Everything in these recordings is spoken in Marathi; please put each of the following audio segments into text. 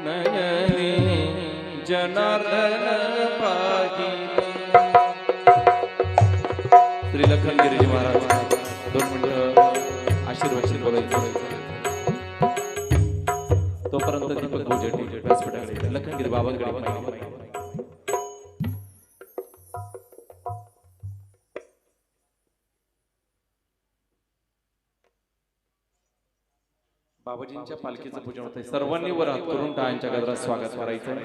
नयनी जनार्दन पाही। श्री लखनगिरी महाराज 2 मिनिटं आशीर्वाद बोलायचं। तोपर्यंत दीपक भोजेटी व्यासपीठाकडे लखनगिरी बाबांकडे बाबाजींच्या पालखीचं पूजन होतंय। सर्वांनी वर हात करून टाळ्यांच्या गजरात स्वागत करायचं।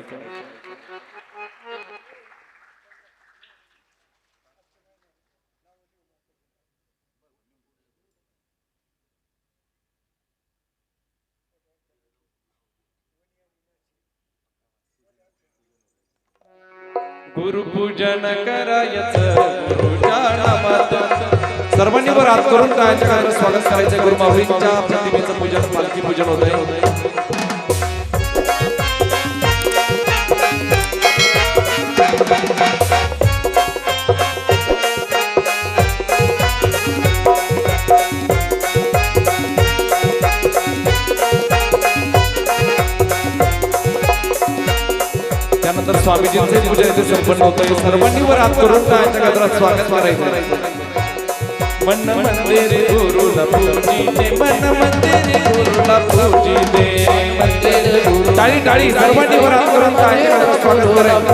गुरुपूजन करायचं गुरुच्या नामात। सर्वांनी वर हात करून टाळ्यांच्या गजरात स्वागत करायचं। गुरु माऊलींच्या प्रतिमेचं पूजन पालखी पूजन होतंय। त्यानंतर स्वामीजींचे पूजन इथे संपन्न होतंय। सर्वांनी वर हात करून टाळ्यांच्या गजरात स्वागत करायचं। मन मंदिर गुरुला पूजिते मन मंदिर गुरुला पूजिते टाळी टाळी सर्वांनी वर हात करून टाळ्यांच्या गजरात स्वागत करायचं।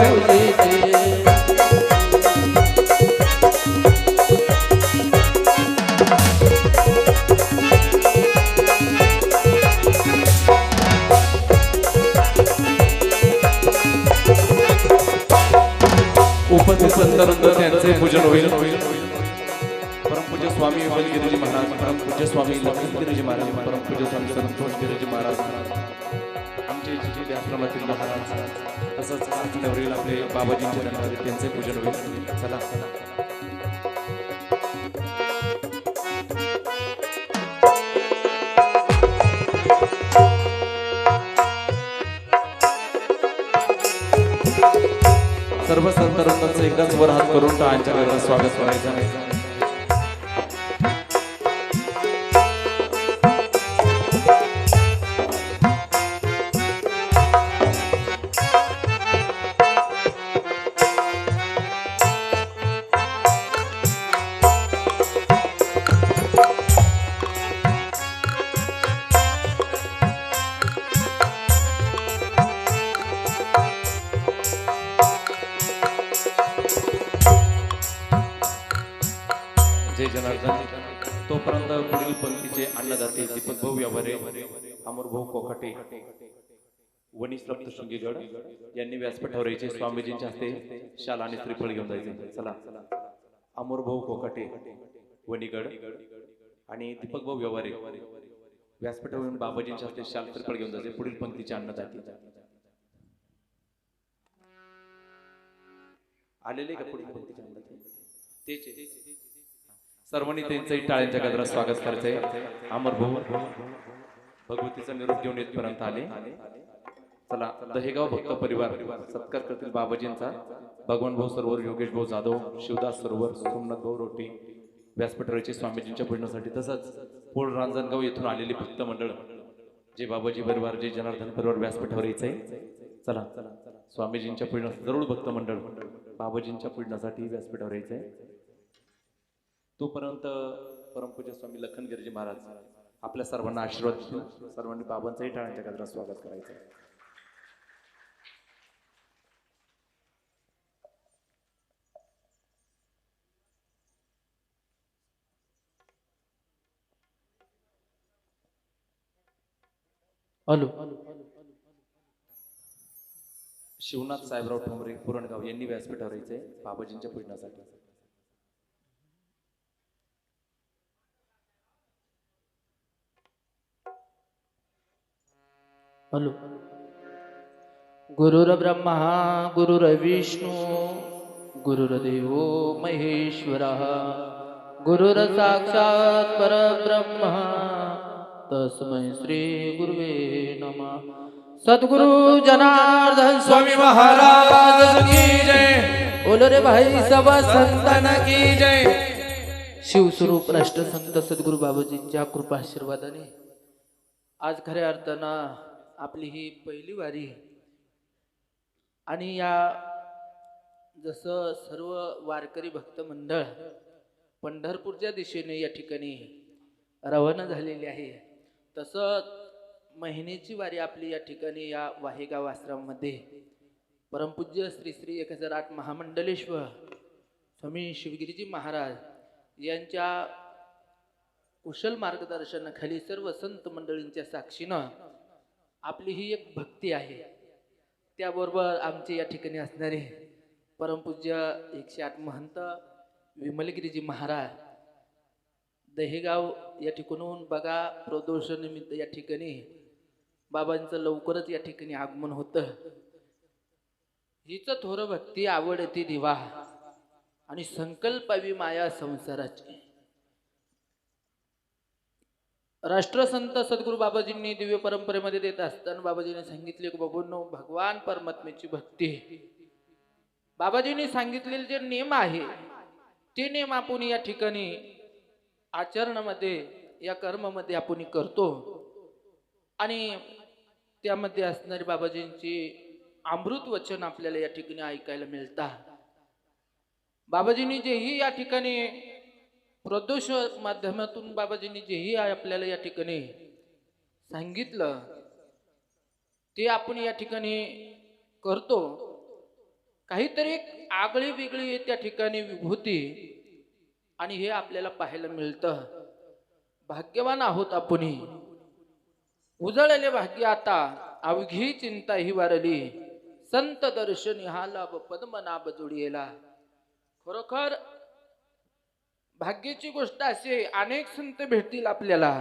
उपस्थित संत त्यांचे पूजन होईल। परमपूज्य स्वामी विमलगिरीजी महाराज, परमपूज्य स्वामी लक्ष्मीगिरीजी महाराज, परमपूज्य स्वामी संतोषगिरीजी महाराज, आमचे जिथे आश्रमातील महाराज, तसंच आठवडील आपले बाबाजींचे धन्यवाद त्यांचे पूजन होईल। चला सर्व संतांचं एकदाच वर हात करून टाळ्यांच्या गजरात स्वागत करायचं आहे। जय जनार्दन। तोपर्यंत पुढील पंक्तीचे अन्नदाते दीपक भाऊ व्यवहारे, अमर भाऊ कोकाटे, वनी सप्तशृंगीगड यांनी व्यासपीठावर यायचे। स्वामीजींच्या हस्ते शाल आणि श्रीफळ घेऊन जायचे। चला अमर भाऊ कोकाटे वनीगड आणि दीपक भाऊ व्यवहारे व्यासपीठावरून बाबाजींच्या हस्ते शाल श्रीफळ घेऊन जायचे। पुढील पंक्तीचे अन्नदाते आलेले का? पुढील पंक्तीचे अन्नदाते तेच सर्वांनी त्यांचंही टाळ्यांच्या गजरात स्वागत करायचंय। अमर भाऊ भगवतीचा निरोप घेऊन येतपर्यंत आले। चला दहेगाव भक्त परिवार सत्कार करतील बाबाजींचा। भगवान भाऊ सरोवर, योगेश भाऊ जाधव, शिवदास सरोवर, सोमनाथ भाऊ रोटी व्यासपीठावरचे स्वामीजींच्या पूजनासाठी, तसंच पोळ रांजणगाव येथून आलेले भक्त मंडळ जे बाबाजी परिवार, जे जनार्दन परिवार व्यासपीठावर यायचंय। चला स्वामीजींच्या पूजनासाठी जरूर भक्त मंडळ बाबाजींच्या पूजनासाठी व्यासपीठावर यायचंय। तोपर्यंत परमपूज्य स्वामी लखनगिरीजी महाराज आपल्या सर्वांना आशीर्वाद देतील। सर्वांनी बाबांचंही टाळ्यांच्या गजरात स्वागत करायचं। हॅलो शिवनाथ साहेबराव ठोंबरे पुरणगाव यांनी व्यासपीठावर यायचंय बाबाजींच्या पूजनासाठी। हॅलो गुरुर्ब्रह्मा गुरुर्विष्णू गुरुर्देव महेश्वरः गुरुर्साक्षात् परब्रह्म तस्मै श्री गुरुवे नमः। सद्गुरु जनार्दन स्वामी महाराज की जय। बोलो रे भाई सब संतान की जय। शिवस्वरूप राष्ट्रसंत सद्गुरु बाबाजींच्या कृपा आशीर्वादाने आज खऱ्या अर्थानं आपली ही पहिली वारी आणि या जसं सर्व वारकरी भक्त मंडळ पंढरपूरच्या दिशेने या ठिकाणी रवाना झालेली आहे, तसं महिन्याची वारी आपली या ठिकाणी या वाहेगाव आश्रमामध्ये परमपूज्य श्री श्री 1008 महामंडलेश्वर स्वामी शिवगिरीजी महाराज यांच्या कुशल मार्गदर्शनाखाली सर्व संत मंडळींच्या साक्षीनं आपली ही एक भक्ती आहे. त्याबरोबर आमचे या ठिकाणी असणारे परमपूज्य 108 महंत विमलगिरीजी महाराज दहेगाव या ठिकाणून बघा प्रदोषनिमित्त या ठिकाणी बाबांचं लवकरच या ठिकाणी आगमन होतं. हीच थोर भक्ती आवडती दिवा आणि संकल्पावी माया संसाराची. राष्ट्रसंत सद्गुरू बाबाजींनी दिव्य परंपरेमध्ये देत असताना बाबाजींनी सांगितले की बाबूंनो, भगवान परमात्म्याची भक्ती, बाबाजींनी सांगितलेले जे नियम आहे ते नियम आपण या ठिकाणी आचरणामध्ये या कर्मामध्ये आपण करतो आणि त्यामध्ये असणारी बाबाजींची अमृत वचन आपल्याला या ठिकाणी ऐकायला मिळतात. बाबाजींनी जेही या ठिकाणी प्रदोष माध्यमातून बाबाजींनी जेही आपल्याला या ठिकाणी सांगितलं ते आपण या ठिकाणी करतो. काहीतरी एक आगळी वेगळी त्या ठिकाणी विभूती आणि हे आपल्याला पाहायला मिळतं. भाग्यवान आहोत आपण. उजळले भाग्य आता अवघी चिंता ही वारली, संत दर्शनी हा लाभ पद्मनाभ जोडियेला. खरोखर भाग्याची गोष्ट असे, अनेक संत भेटतील आपल्याला,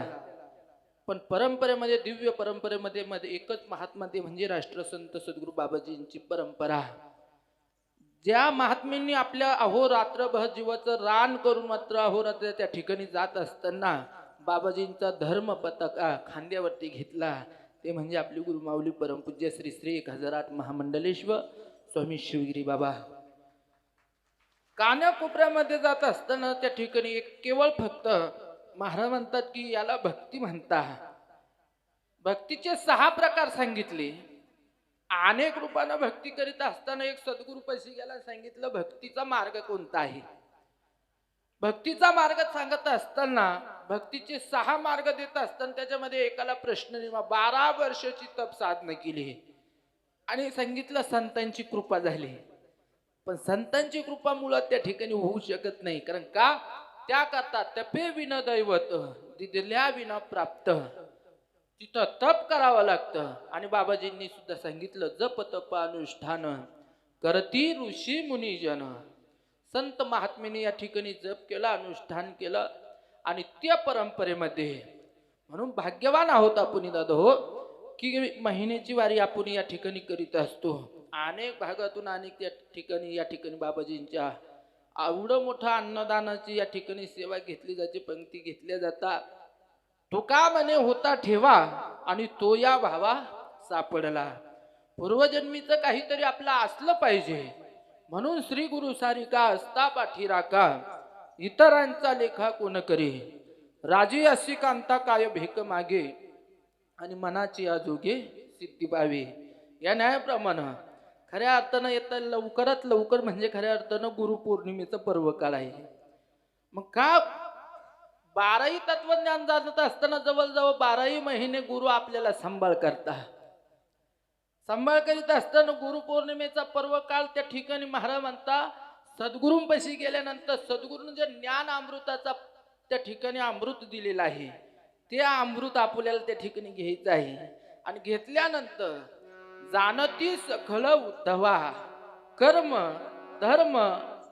पण परंपरेमध्ये दिव्य परंपरेमध्ये एकच महात्मा ते म्हणजे राष्ट्रसंत सद्गुरू बाबाजींची परंपरा. ज्या महात्म्यांनी आपल्या अहोरात्रभर जीवाचं रान करून मात्र अहोरात्र त्या ठिकाणी जात असताना बाबाजींचा धर्म पताका खांद्यावरती घेतला ते म्हणजे आपले गुरुमाऊली परमपूज्य श्री श्री 1008 महामंडलेश्वर स्वामी शिवगिरी बाबा. कानाकोपऱ्यामध्ये जात असताना त्या ठिकाणी एक केवळ फक्त महाराज म्हणतात की याला भक्ती म्हणतात. भक्तीचे 6 प्रकार सांगितले. अनेक रूपानं भक्ती करीत असताना एक सद्गुरू पैसे गेला सांगितलं भक्तीचा मार्ग कोणता आहे. भक्तीचा मार्ग सांगत असताना भक्तीचे 6 मार्ग देत असताना त्याच्यामध्ये एकाला प्रश्न निर्माण, 12 वर्षाची तप साधना केली आणि सांगितलं संतांची कृपा झाली. पण संतांची कृपा मुळात त्या ठिकाणी होऊ शकत नाही. कारण का? त्या करता तपे विन दैवत दिल्या विना प्राप्त. तिथं तप करावं लागतं. आणि बाबाजींनी सुद्धा सांगितलं जप तप अनुष्ठान करती ऋषी मुनिजन. संत महात्म्याने या ठिकाणी जप केला, अनुष्ठान केलं आणि त्या परंपरेमध्ये म्हणून भाग्यवान आहोत आपण दादा हो की महिन्याची वारी आपण या ठिकाणी करीत असतो. अनेक भागातून अनेक या ठिकाणी बाबाजींच्या एवढं मोठं अन्नदानाची या ठिकाणी सेवा घेतली जाते, पंक्ती घेतल्या जातात. तो का म्हणे होता ठेवा आणि तो या भावा सापडला. पूर्वजन्मीचं काहीतरी आपलं असलं पाहिजे म्हणून श्री गुरु सारिका असता पाठी राका, इतरांचा लेखा कोण करे. राजी अशी कांता काय भेक मागे आणि मनाची आजोगे सिद्धी पावे. या न्यायाप्रमाणे खऱ्या अर्थानं येतं लवकरात लवकर म्हणजे खऱ्या अर्थानं गुरुपौर्णिमेचं पर्व काळ आहे. मग का 12ही तत्वज्ञान जाणत असताना जवळजवळ 12ही महिने गुरु आपल्याला सांभाळ करतात. सांभाळ करीत असताना गुरुपौर्णिमेचा पर्व काळ त्या ठिकाणी महाराज म्हणता सद्गुरूंपाशी गेल्यानंतर सद्गुरूंनी जे ज्ञान अमृताचा त्या ठिकाणी अमृत दिलेलं आहे ते अमृत आपल्याला त्या ठिकाणी घ्यायचं आहे. आणि घेतल्यानंतर जाणती सखल उद्धवा कर्म धर्म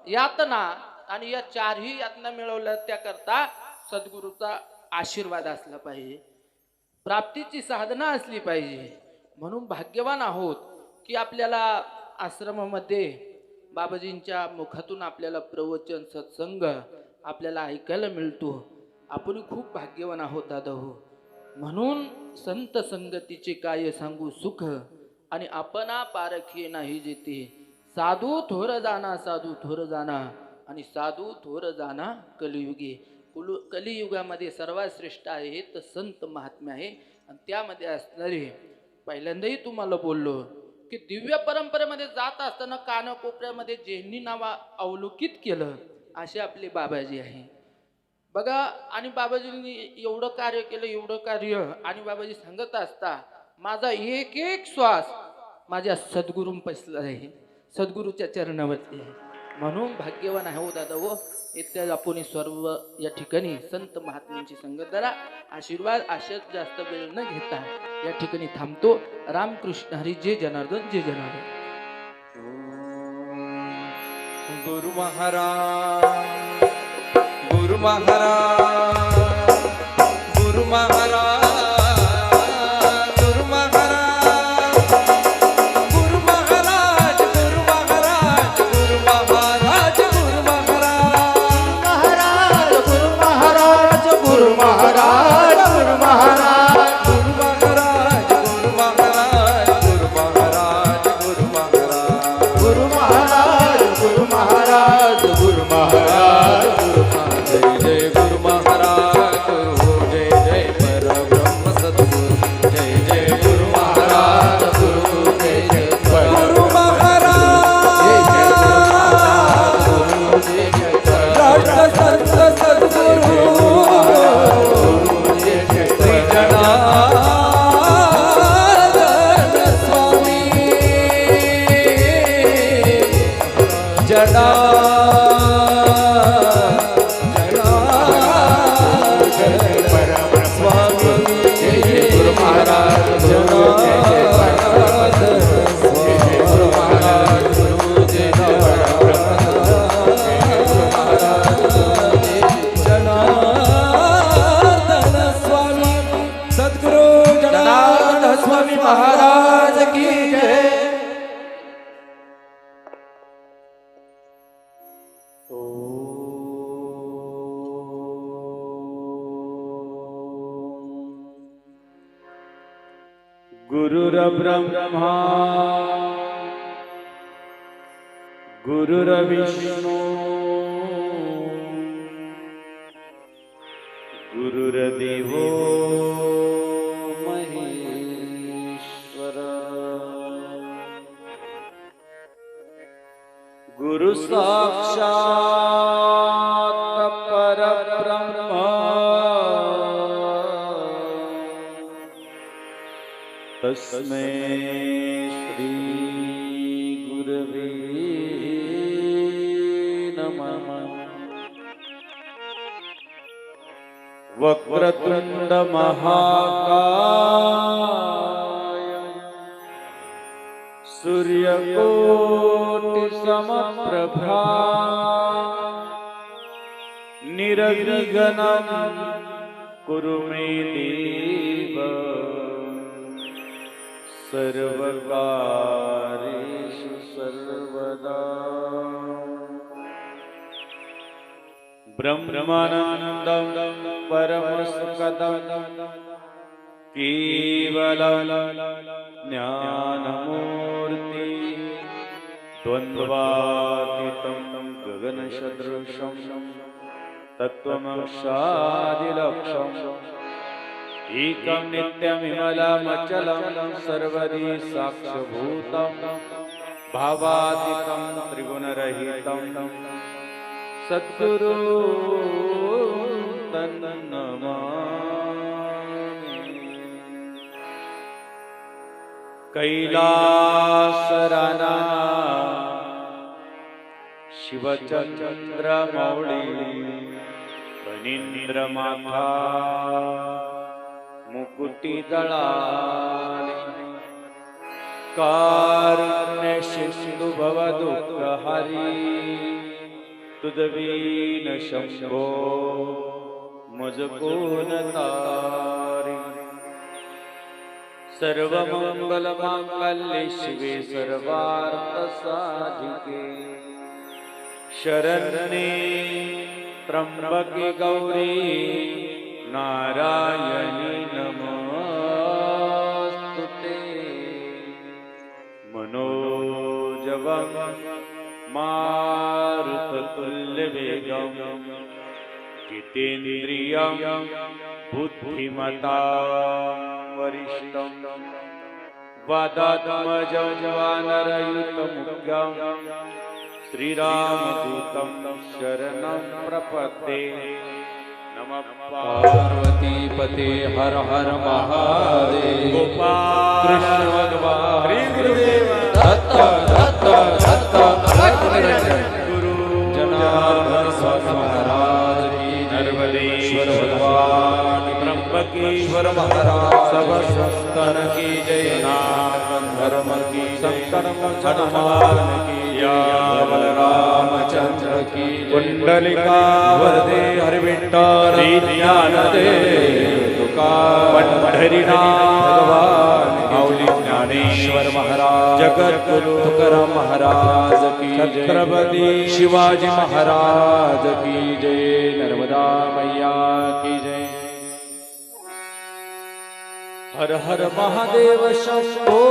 यातना आणि या 4ही यातना मिळवल्या त्याकरता सद्गुरूचा आशीर्वाद असला पाहिजे, प्राप्तीची साधना असली पाहिजे. म्हणून भाग्यवान आहोत की आपल्याला आश्रमामध्ये बाबाजींच्या मुखातून आपल्याला प्रवचन सत्संग आपल्याला ऐकायला मिळतो. आपण खूप भाग्यवान आहोत दादा हो. म्हणून संत संगतीचे काय सांगू सुख आणि आपणा पारखी नाही जेते. साधू थोर जाना साधू थोर जाना आणि साधू थोर जाना कलियुगे. कलियुगामध्ये सर्वात श्रेष्ठ आहे तर संत महात्म्य आहे आणि त्यामध्ये असणारे पहिल्यांदाही तुम्हाला बोललो की दिव्य परंपरेमध्ये जात असताना कानाकोपऱ्यामध्ये ज्यांनी नाव अवलोकित केलं असे आपले बाबाजी आहे बघा. आणि बाबाजींनी एवढं कार्य केलं, एवढं कार्य. आणि बाबाजी सांगत असता माझा एक एक श्वास माझ्या सद्गुरूंपासला आहे, सद्गुरूच्या चरणावरती आहे. म्हणून भाग्यवान आहे हो दादा हो. इत्यादी आपण सर्व या ठिकाणी संत महात्म्यांची संगत जरा आशीर्वाद अशाच जास्त वेळ न घेता या ठिकाणी थांबतो. रामकृष्ण हरी. जय जनार्दन, जय जनार्दन. गुरु महाराज, गुरु महाराज, गुरु महाराज, गुरु महाराज, गुरु महाराज, गुरु महाराज, गुरु महाराज, गुरु महाराज, गुरु महाराज, गुरु महाराज, गुरु महाराज, गुरु महाराज, गुरु महाराज, गुरु महाराज, गुरु महाराज, गुरु महाराज, गुरु महाराज, गुरु महाराज, गुरु महाराज. जय जय गुरु महाराज, गुरु जय जय परब्रह्म सद्गुरु, जय जय गुरु महाराज, गुरु जय जय गुरु महाराज, जय जय गुरु जय जय राष्ट्र संत सद्गुरु, जय जय श्री जनार्दन स्वामी, महाराज की जय. गुरुर्ब्रह्मा गुरुर्विष्णु गुरुर्देवो महेश्वर, गुरु साक्षात् परब्रह्म तस्मै श्री गुरवे नमः. वक्रतुंड महाकाय सूर्यकोटि समप्रभा निर्विघ्नं कुरु मे देव सर्वकार्येषु सर्वदा. ब्रह्मानन्दं परमसुखदं केवलं ज्ञानमूर्ति द्वन्द्वातीतं गगनसदृशं तत्त्वमक्षादिलक्ष्यम् एकं नित्यमिमलमचलं सर्वदि साक्षभूतं भावातीतं त्रिगुणरहितं सद्गुरु तन्नमामि. कैलासराना शिवचन्द्रमौळी फणीन्द्रमाथा मुकुटिदळाले कारुण्य सिंधु भवदुःखहरि तुदवीन शंभो मुझको न तारी. सर्वमंगलमांगल्ये शिवे सर्वार्थसाधिके शरण्ये त्र्यंबके गौरी नारायणी नमोस्तुते. मनोजवं मारुततुल्यवेगं जितेन्द्रियं बुद्धिमतां वरिष्ठं वादात्मजं वानरयुतमुख्यं श्रीरामदूतं शरणं प्रपद्ये नमः पार्वती पते हर हर महादेव कृष्ण भगवान श्री गुरुदेव दत्त दत्त दत्त गुरु जनार्दन स्वामी महाराज की नर्मदेश्वर भगवान ब्रह्मकेश्वर महाराज सब संतन की जय नाम धर्म की संतन हनुमान की जय रामचंद्र की कुंडलिका वरदे हरि विठ्ठल ज्ञानदेव तुकार पंढरीनाथ भगवान माऊली ज्ञानेश्वर महाराज जगद्गुरु तुकाराम महाराज की छत्रपती शिवाजी महाराज की जय नर्मदा मैया की जय हर हर महादेव शंभो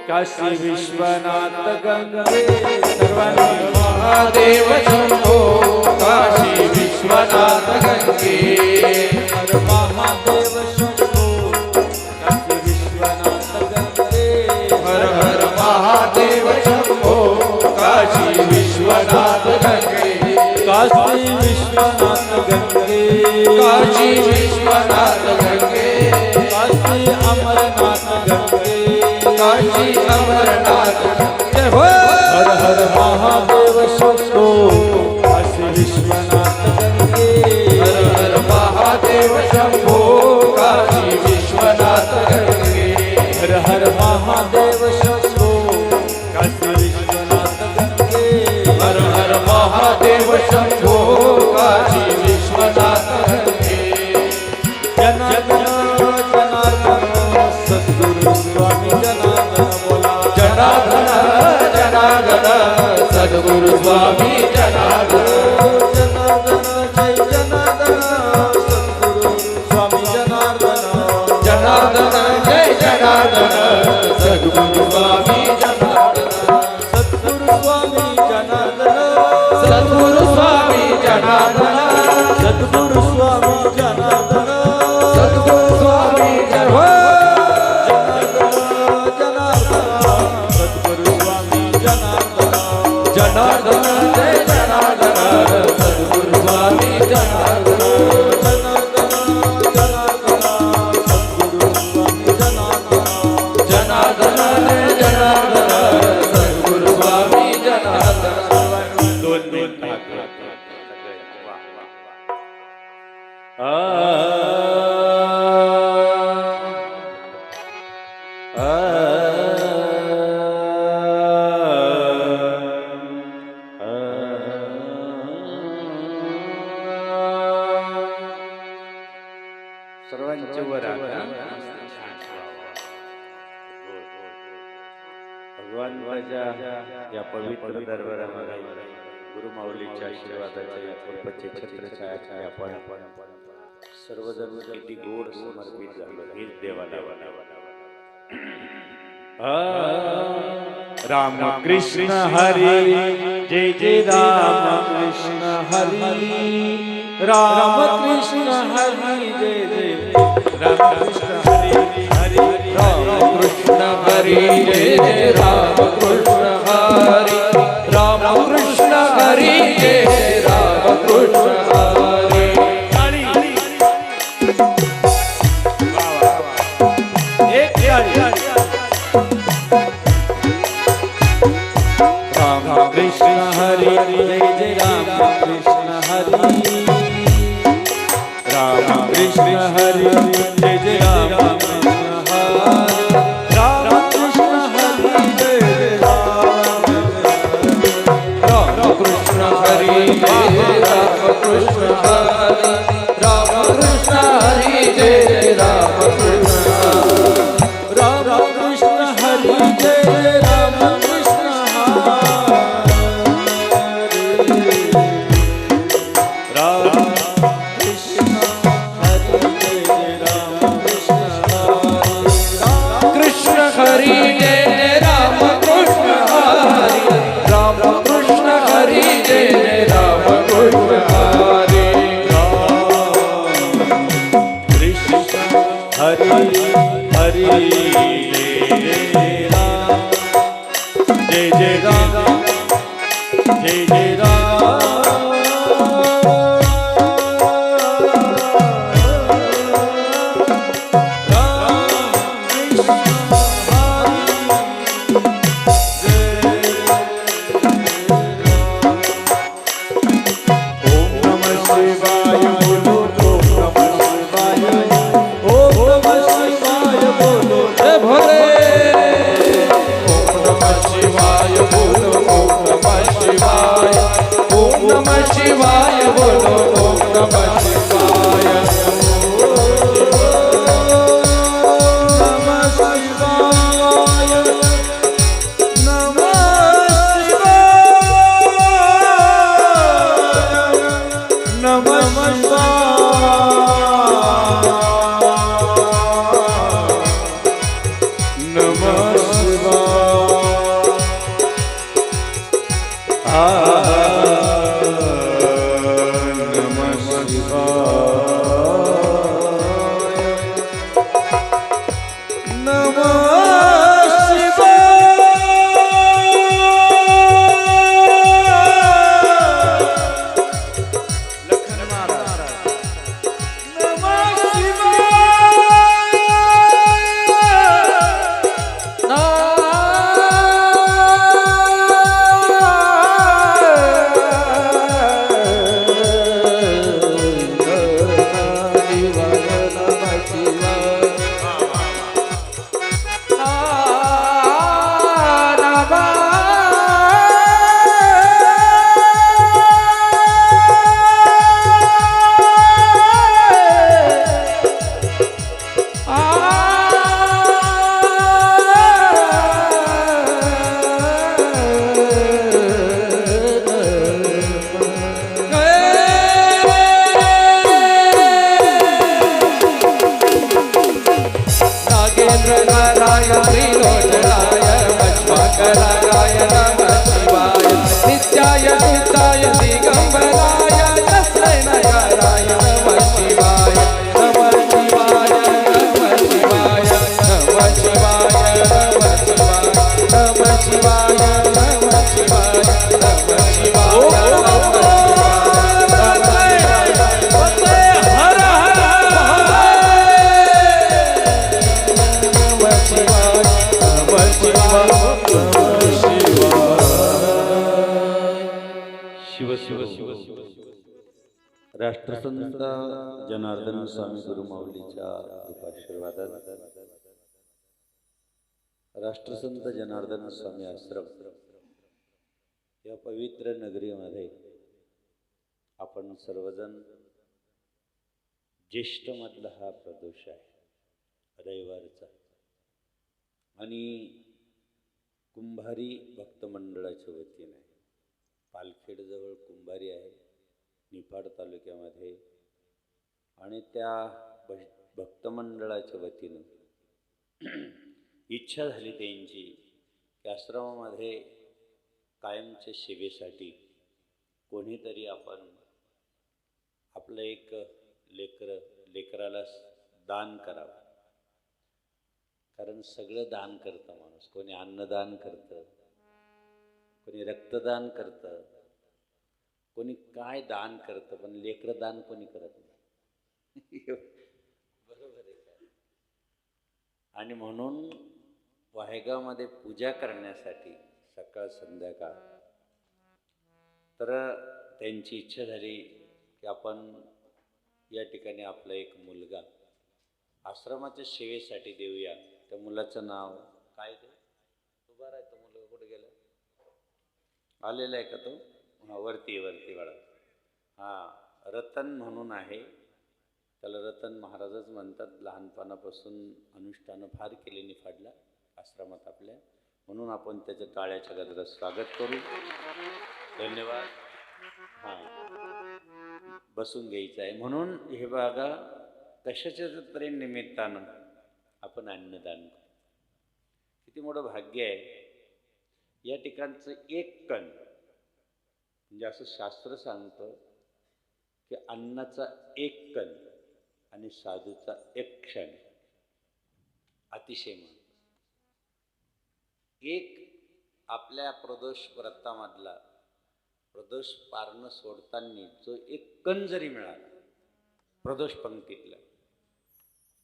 काशी विश्वनाथ गंगे सर्वांनी महादेव शंभो काशी विश्वनाथ गंगे हर महादेव शंभो काशी विश्वनाथ गंगे हर हर महादेव शंभो काशी विश्वनाथ गंगे काशी विश्वनाथ गंगे काशी विश्वनाथ गंगे काशी अमरनाथ गंगे काशी अमरनाथ जय हो हर हर महादेव शंभो काशी विश्वनाथ गंगे हर हर महादेव शंभो काशी विश्वनाथ गंगे हर हर महादेव शंभो काशी विश्वनाथ गंगे हर हर महादेव शंभो काशी विश्वनाथ गंगे जनार्दन सद्गुरु स्वामी जनार्दन बोला जनार्दन जनार्दन सद्गुरु स्वामी जनार्दन जनार्दन जय जनार्दन सद्गुरु स्वामी जनार्दन जनार्दन जय जनार्दन सद्गुरु स्वामी जनार्दन सद्गुरु स्वामी जनार्दन सद्गुरु स्वामी जनार्दन सद्गुरु स्वामी जनार्दन सद्गुरु स्वामी जनार्दन जनार्दन जय जनार्दन सद्गुरु स्वामी जनार्दन जनार्दन जनार्दन सद्गुरु स्वामी जनार्दन जनार्दन जय जनार्दन सद्गुरु स्वामी जनार्दन दोन मिनिट सर्वांचे वर भगवानच्या या पवित्र दरबारामध्ये गुरुमाऊलीच्या आशीर्वादाच्या कृपेची छत्रछाया आपण सर्वजण किती गोड समर्पित झालो हीच देवाला राम कृष्ण हरी जय जय राम कृष्ण हरी राम कृष्ण हरी जय जय राम कृष्ण हरी हरी राम कृष्ण हरी जय जय राम कृष्ण हरी राम कृष्ण हरी जय जय राम कृष्ण हरी एक राम कृष्ण हरी जय जय राम कृष्ण हरी राम कृष्ण हरी जय जय राम कृष्ण हरी राम कृष्ण हरी जय जय राम कृष्ण हरी जय जय राम कृष्ण हरी राम कृष्ण हरी जय जय राम कृष्ण राम कृष्ण हरी जय जय राम कृष्ण हरी जय जय राम कृष्ण हरी राम कृष्ण हरी जय जय राम कृष्ण हरी राम कृष्ण हरी हरी जय राम जय जय राष्ट्रसंत जनार्दन स्वामी गुरुमाऊलीच्या कृपाशीर्वादात राष्ट्रसंत जनार्दन स्वामी आश्रम या पवित्र नगरीमध्ये आपण सर्वजण ज्येष्ठ मधला हा प्रदोष आहे रविवारचा आणि कुंभारी भक्त मंडळाच्या वतीने पालखेडजवळ कुंभारी आहे निफाड तालुक्यामध्ये आणि त्या भक्त मंडळाच्या वतीनं इच्छा झाली त्यांची की आश्रमामध्ये कायमच्या सेवेसाठी कोणीतरी आपण आपलं एक लेकराला दान करावं. कारण सगळं दान करतं माणूस. कोणी अन्नदान करतं, कोणी रक्तदान करतं, कोणी काय दान करतं, पण लेकरं दान कोणी करत नाही. बरोबर आहे का? आणि म्हणून वाहेगावमध्ये पूजा करण्यासाठी सकाळ संध्याकाळ तर त्यांची इच्छा झाली की आपण या ठिकाणी आपला एक मुलगा आश्रमाच्या सेवेसाठी देऊया. त्या मुलाचं नाव काय ते उभा आहे, तो मुलगा कुठे गेला? आलेला आहे का तो? हां, वरती वाळा. हां, रतन म्हणून आहे. त्याला रतन महाराजच म्हणतात. लहानपणापासून अनुष्ठानं फार केली निफाडला आश्रमात आपल्या. म्हणून आपण त्याच्या टाळ्याच्या गजरात स्वागत करू. धन्यवाद. हां, बसून घ्यायचं आहे. म्हणून हे बघा कशाच्या तरी निमित्तानं आपण अन्नदान करू. किती मोठं भाग्य आहे. या ठिकाणचं एक कण म्हणजे असं शास्त्र सांगतं की अन्नाचा एक कण आणि साधूचा एक क्षण अतिशय महत्त्वाचा. एक आपल्या प्रदोष व्रतामधला प्रदोष पारणं सोडताना जो एक कण जरी मिळाला प्रदोष पंक्तीतला,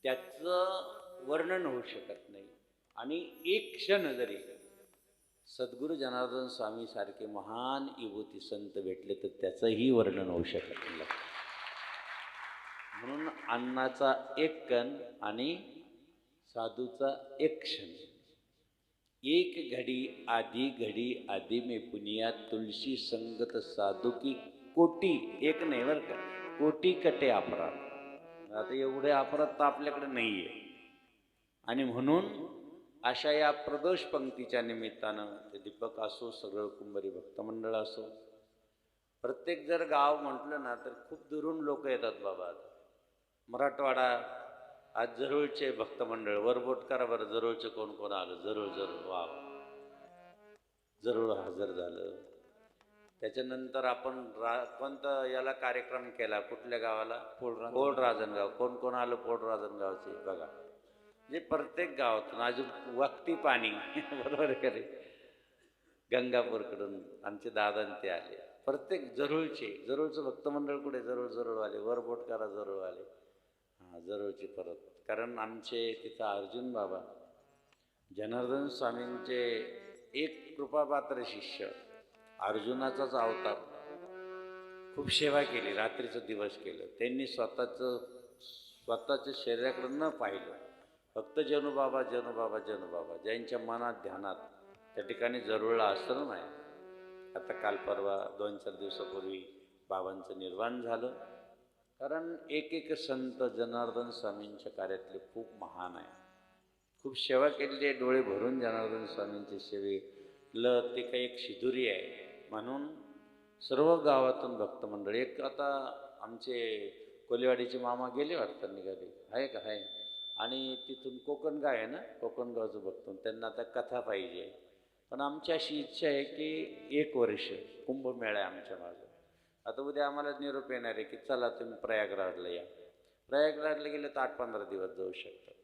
त्याचं वर्णन होऊ शकत नाही. आणि एक क्षण जरी सद्गुरू जनार्दन स्वामी सारखे महान विभूती संत भेटले तर त्याचंही वर्णन होऊ शकत नाही. म्हणून अन्नाचा एक कण आणि साधूचा एक क्षण, एक घडी आधी में पुनिया तुलसी संगत साधू की कोटी, एक नाही बरं का, कोटी कटे अपराध. आता एवढे अपराध तर आपल्याकडे नाही आहे. आणि म्हणून अशा या प्रदोष पंक्तीच्या निमित्तानं ते दीपक असो, सगळं कुंभारी भक्त मंडळ असो, प्रत्येक जर गाव म्हटलं ना तर खूप दुरून लोक येतात बाबा. मराठवाडा आज जरूळचे भक्त मंडळ, वरबोट करा बरं, जरूळचे कोण कोण आलं. जरूळ वा, जरूळ हजर झालं. त्याच्यानंतर आपण कोणता याला कार्यक्रम केला, कुठल्या गावाला, पोळ राजनगाव. कोण कोण आलं पोळ राजनगावचे बघा. म्हणजे प्रत्येक गावातून अजून वागती पाणी बरोबर करे, गंगापूरकडून आमचे दादा ते आले. प्रत्येक जरूळचं भक्त मंडळ कुठे, जरूळ आले. वरबोटकरा जरूळ आले. हां, जरूळची परत. कारण आमचे तिथं अर्जुन बाबा जनार्दन स्वामींचे एक कृपापात्र शिष्य, अर्जुनाचाच अवतार, खूप सेवा केली, रात्रीचं दिवस केलं त्यांनी. स्वतःच्या शरीराकडे न पाहिलं, फक्त जनुबाबा ज्यांच्या मनात ध्यानात त्या ठिकाणी जरूळला आश्रम आहे. आता काल परवा 2-4 दिवसापूर्वी बाबांचं निर्वाण झालं. कारण एक संत जनार्दन स्वामींच्या कार्यातले खूप महान आहे, खूप सेवा केलेली आहे. डोळे भरून जनार्दन स्वामींची सेवेलं ते काही एक शिदुरी आहे. म्हणून सर्व गावातून भक्त मंडळ, एक आता आमचे कोलेवाडीचे मामा गेले वाटतं, निघाले आहे का, आहे. आणि तिथून कोकणगाव आहे ना, कोकणगावचं भक्त, त्यांना आता कथा पाहिजे. पण आमची अशी इच्छा आहे की 1 वर्ष कुंभमेळा आहे आमच्या मागं. आता उद्या आम्हाला निरोप येणार आहे की चला तुम्ही प्रयागराजला या. प्रयागराजला गेलं तर 8-15 दिवस जाऊ शकतात,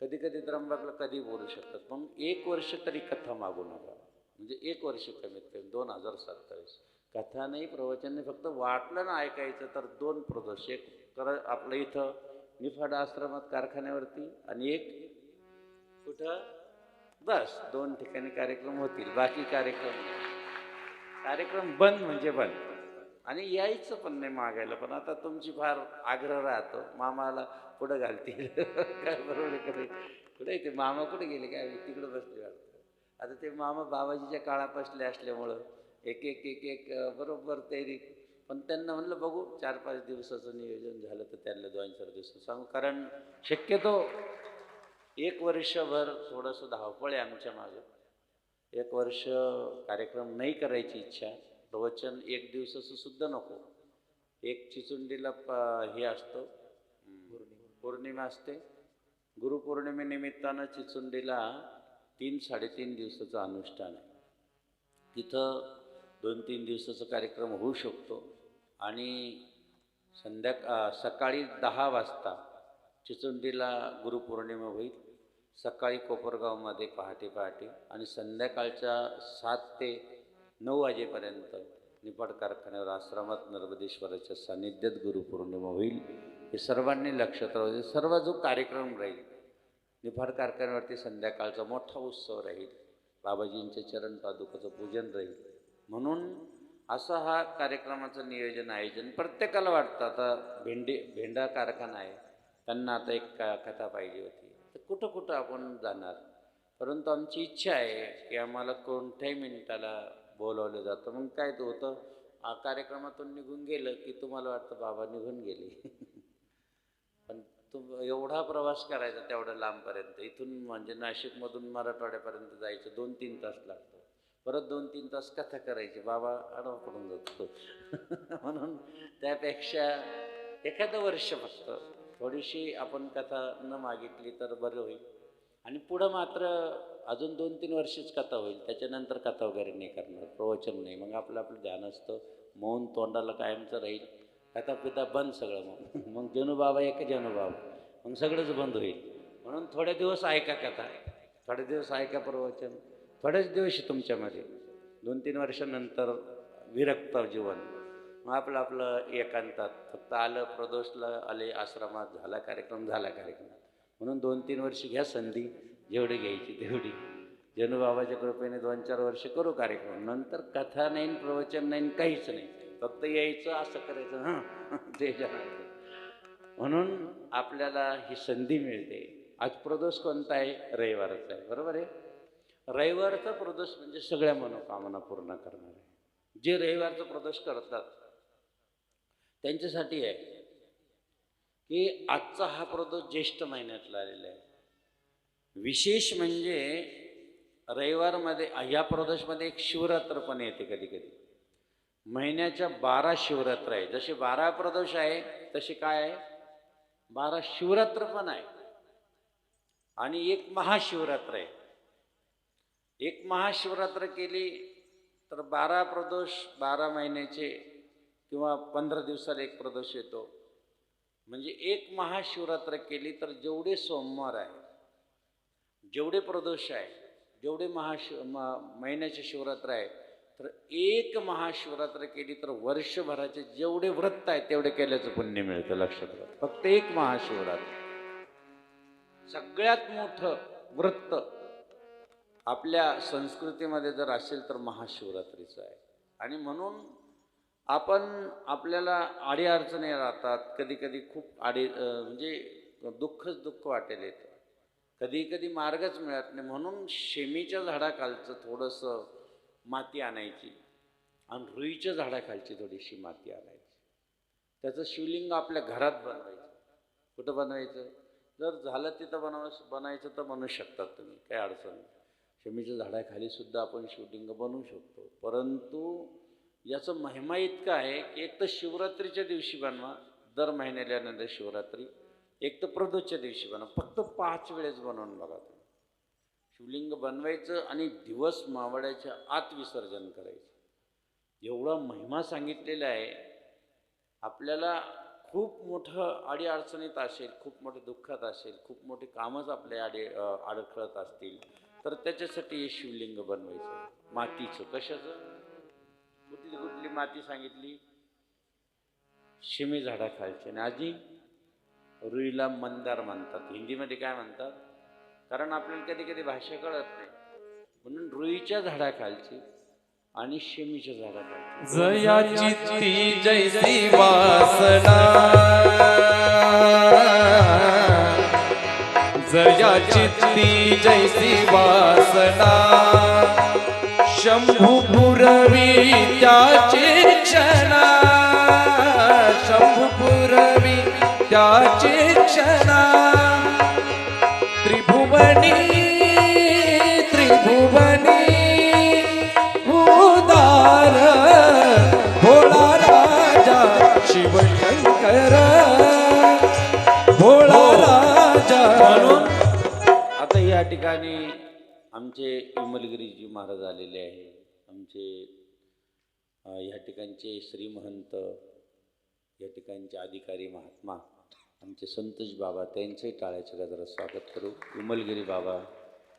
कधी कधी त्र्यंबकला कधी बोलू शकतात. पण 1 वर्ष तरी कथा मागू नका. म्हणजे 1 वर्ष कमीत कमी 2027 कथा नाही, प्रवचन नाही, फक्त वाटलं ना ऐकायचं तर 2 प्रदोष, एक आपलं इथं निफाड आश्रमात कारखान्यावरती आणि एक कुठं, बस 2 ठिकाणी कार्यक्रम होतील. बाकी कार्यक्रम बंद म्हणजे बंद. आणि यायचं पण नाही मागायला. पण आता तुमची फार आग्रह राहतो, मामाला पुढं घालतील काय बरोबर करे. कुठे ते मामा कुठे गेले काय, तिकडं बसले वाटतं. आता ते मामा बाबाजीच्या काळात बसले असल्यामुळं एक बरोबर तयारी. पण त्यांना म्हणलं बघू 4-5 दिवसाचं नियोजन झालं तर त्यांना 2-4 दिवस सांगू. कारण शक्यतो 1 वर्षभर थोडंसं धावपळ आहे आमच्या मागं. 1 वर्ष कार्यक्रम नाही करायची इच्छा. प्रवचन 1 दिवसाचं सुद्धा नको. एक चिचुंडीला हे असतं, पौर्णिमा असते. गुरुपौर्णिमेनिमित्तानं चिचुंडीला 3-3.5 दिवसाचं अनुष्ठान आहे. तिथं 2-3 दिवसाचा कार्यक्रम होऊ शकतो. आणि सकाळी 10 वाजता चिचुंडीला गुरुपौर्णिमा होईल. सकाळी कोपरगावमध्ये पहाटे आणि संध्याकाळच्या 7 ते 9 वाजेपर्यंत निफाड कारखान्यावर आश्रमात नर्मदेश्वराच्या सानिध्यात गुरुपौर्णिमा होईल. हे सर्वांनी लक्षात राहू दे. सर्व जो कार्यक्रम राहील निफाड कारखान्यावरती संध्याकाळचा मोठा उत्सव राहील. बाबाजींच्या चरण पादुकाचं पूजन राहील. म्हणून असं हा कार्यक्रमाचं नियोजन आयोजन प्रत्येकाला वाटतं. आता भेंडा कारखाना आहे, त्यांना आता एक कथा पाहिजे होती, तर कुठं आपण जाणार. परंतु आमची इच्छा आहे की आम्हाला कोणत्याही मिनिटाला बोलवलं जातं. मग काय तो होतं, कार्यक्रमातून निघून गेलं की तुम्हाला वाटतं बाबा निघून गेले पण एवढा प्रवास करायचा तेवढं लांबपर्यंत, इथून म्हणजे नाशिकमधून मराठवाड्यापर्यंत जायचं 2-3 तास लागतं. परत 2-3 तास कथा करायची, बाबा आडवा पडून जातो म्हणून त्यापेक्षा एखादं वर्ष फक्त थोडीशी आपण कथा न मागितली तर बरं होईल. आणि पुढं मात्र अजून 2-3 वर्षच कथा होईल. त्याच्यानंतर कथा वगैरे नाही करणार, प्रवचन नाही. मग आपलं ध्यान असतं, मौन तोंडाला कायमचं राहील. कथा पिता बंद सगळं. मग जनुबाबा एक जनुबाबा, मग सगळंच बंद होईल. म्हणून थोडे दिवस ऐका कथा, थोडे दिवस ऐका प्रवचन, थोडेच दिवस आहे तुमच्यामध्ये, 2-3 वर्षानंतर विरक्त जीवन, मग आपलं एकांतात फक्त आलं, प्रदोषला आले, आश्रमात झाला कार्यक्रम, म्हणून 2-3 वर्ष घ्या संधी, जेवढी घ्यायची तेवढी. जनुबाबाच्या कृपेने 2-4 वर्ष करू कार्यक्रम, नंतर कथा नाही, प्रवचन नाही, काहीच नाही, फक्त यायचं, असं करायचं, हां ते जनार्दन. म्हणून आपल्याला ही संधी मिळते. आज प्रदोष कोणता आहे? रविवारचा आहे, बरोबर आहे. रविवारचा प्रदोष म्हणजे सगळ्या मनोकामना पूर्ण करणार आहे. जे रविवारचा प्रदोष करतात त्यांच्यासाठी आहे की आजचा हा प्रदोष ज्येष्ठ महिन्यातला आलेला आहे. विशेष म्हणजे रविवारमध्ये ह्या प्रदोषमध्ये एक शिवरात्र पण येते. कधी कधी महिन्याच्या 12 शिवरात्र आहे. जसे 12 प्रदोष आहे तसे काय आहे, 12 शिवरात्र पण आहे. आणि एक महाशिवरात्र आहे. एक महाशिवरात्र केली तर 12 प्रदोष 12 महिन्याचे किंवा 15 दिवसाला एक प्रदोष येतो. म्हणजे एक महाशिवरात्र केली तर जेवढे सोमवार आहे, जेवढे प्रदोष आहे, जेवढे महिन्याचे शिवरात्र आहे, तर एक महाशिवरात्र केली तर वर्षभराचे जेवढे व्रत आहे तेवढे केल्याचं पुण्य मिळतं. लक्षात घ्या, फक्त एक महाशिवरात्र सगळ्यात मोठं व्रत आपल्या संस्कृतीमध्ये जर असेल तर महाशिवरात्रीचं आहे. आणि म्हणून आपल्याला अडीअडचणी राहतात. कधी कधी खूप म्हणजे दुःख वाटेल येतं. कधी कधी मार्गच मिळत नाही. म्हणून शेमीच्या झाडाखालचं थोडंसं माती आणायची आणि रुईच्या झाडाखालची थोडीशी माती आणायची. त्याचं शिवलिंग आपल्या घरात बनवायचं. कुठं बनवायचं? जर झालं तिथं बनायचं तर बनवू शकतात तुम्ही, काही अडचण नाही. शेमीच्या झाडाखाली सुद्धा आपण शिवलिंग बनवू शकतो. परंतु याचं महिमा इतका आहे की एक तर शिवरात्रीच्या दिवशी बनवा, दर महिन्याला येणाऱ्या शिवरात्री, एक तर प्रदोषच्या दिवशी बनवा. फक्त 5 वेळेस बनवून बघा तुम्ही. शिवलिंग बनवायचं आणि दिवस मावळ्याच्या आत विसर्जन करायचं. एवढा महिमा सांगितलेला आहे. आपल्याला खूप मोठं अडीअडचणीत असेल, खूप मोठे दुःखात असेल, खूप मोठे कामच आपल्या अडखळत असतील तर त्याच्यासाठी हे शिवलिंग बनवायचं. मातीचं. कशाचं? कुठली माती सांगितली? शिमी झाडाखालची. आणि आजी रुईला मंदार म्हणतात. हिंदीमध्ये काय म्हणतात? कारण आपल्याला कधी कधी भाषा कळत नाही, म्हणून रुईच्या झाडाखालची आणि शिमीच्या झाडाखालची. जया चित्ती जैसी वासना, जया चित्ती जैसी वासना, शंभू पुरवी त्याचे क्षणा, शंभू पुरवी त्याचे क्षणा, त्रिभुवनी त्रिभुवनी उदार भोळा राजा शिवशंकर, भोळा राजा. म्हणून आता या ठिकाणी आमचे विमलगिरीजी महाराज आलेले आहे. आमचे या ठिकाणचे श्रीमहंत, या ठिकाणचे अधिकारी महात्मा आमचे संतोष बाबा, त्यांचंही टाळ्याच्या गजरात स्वागत करू. विमलगिरी बाबा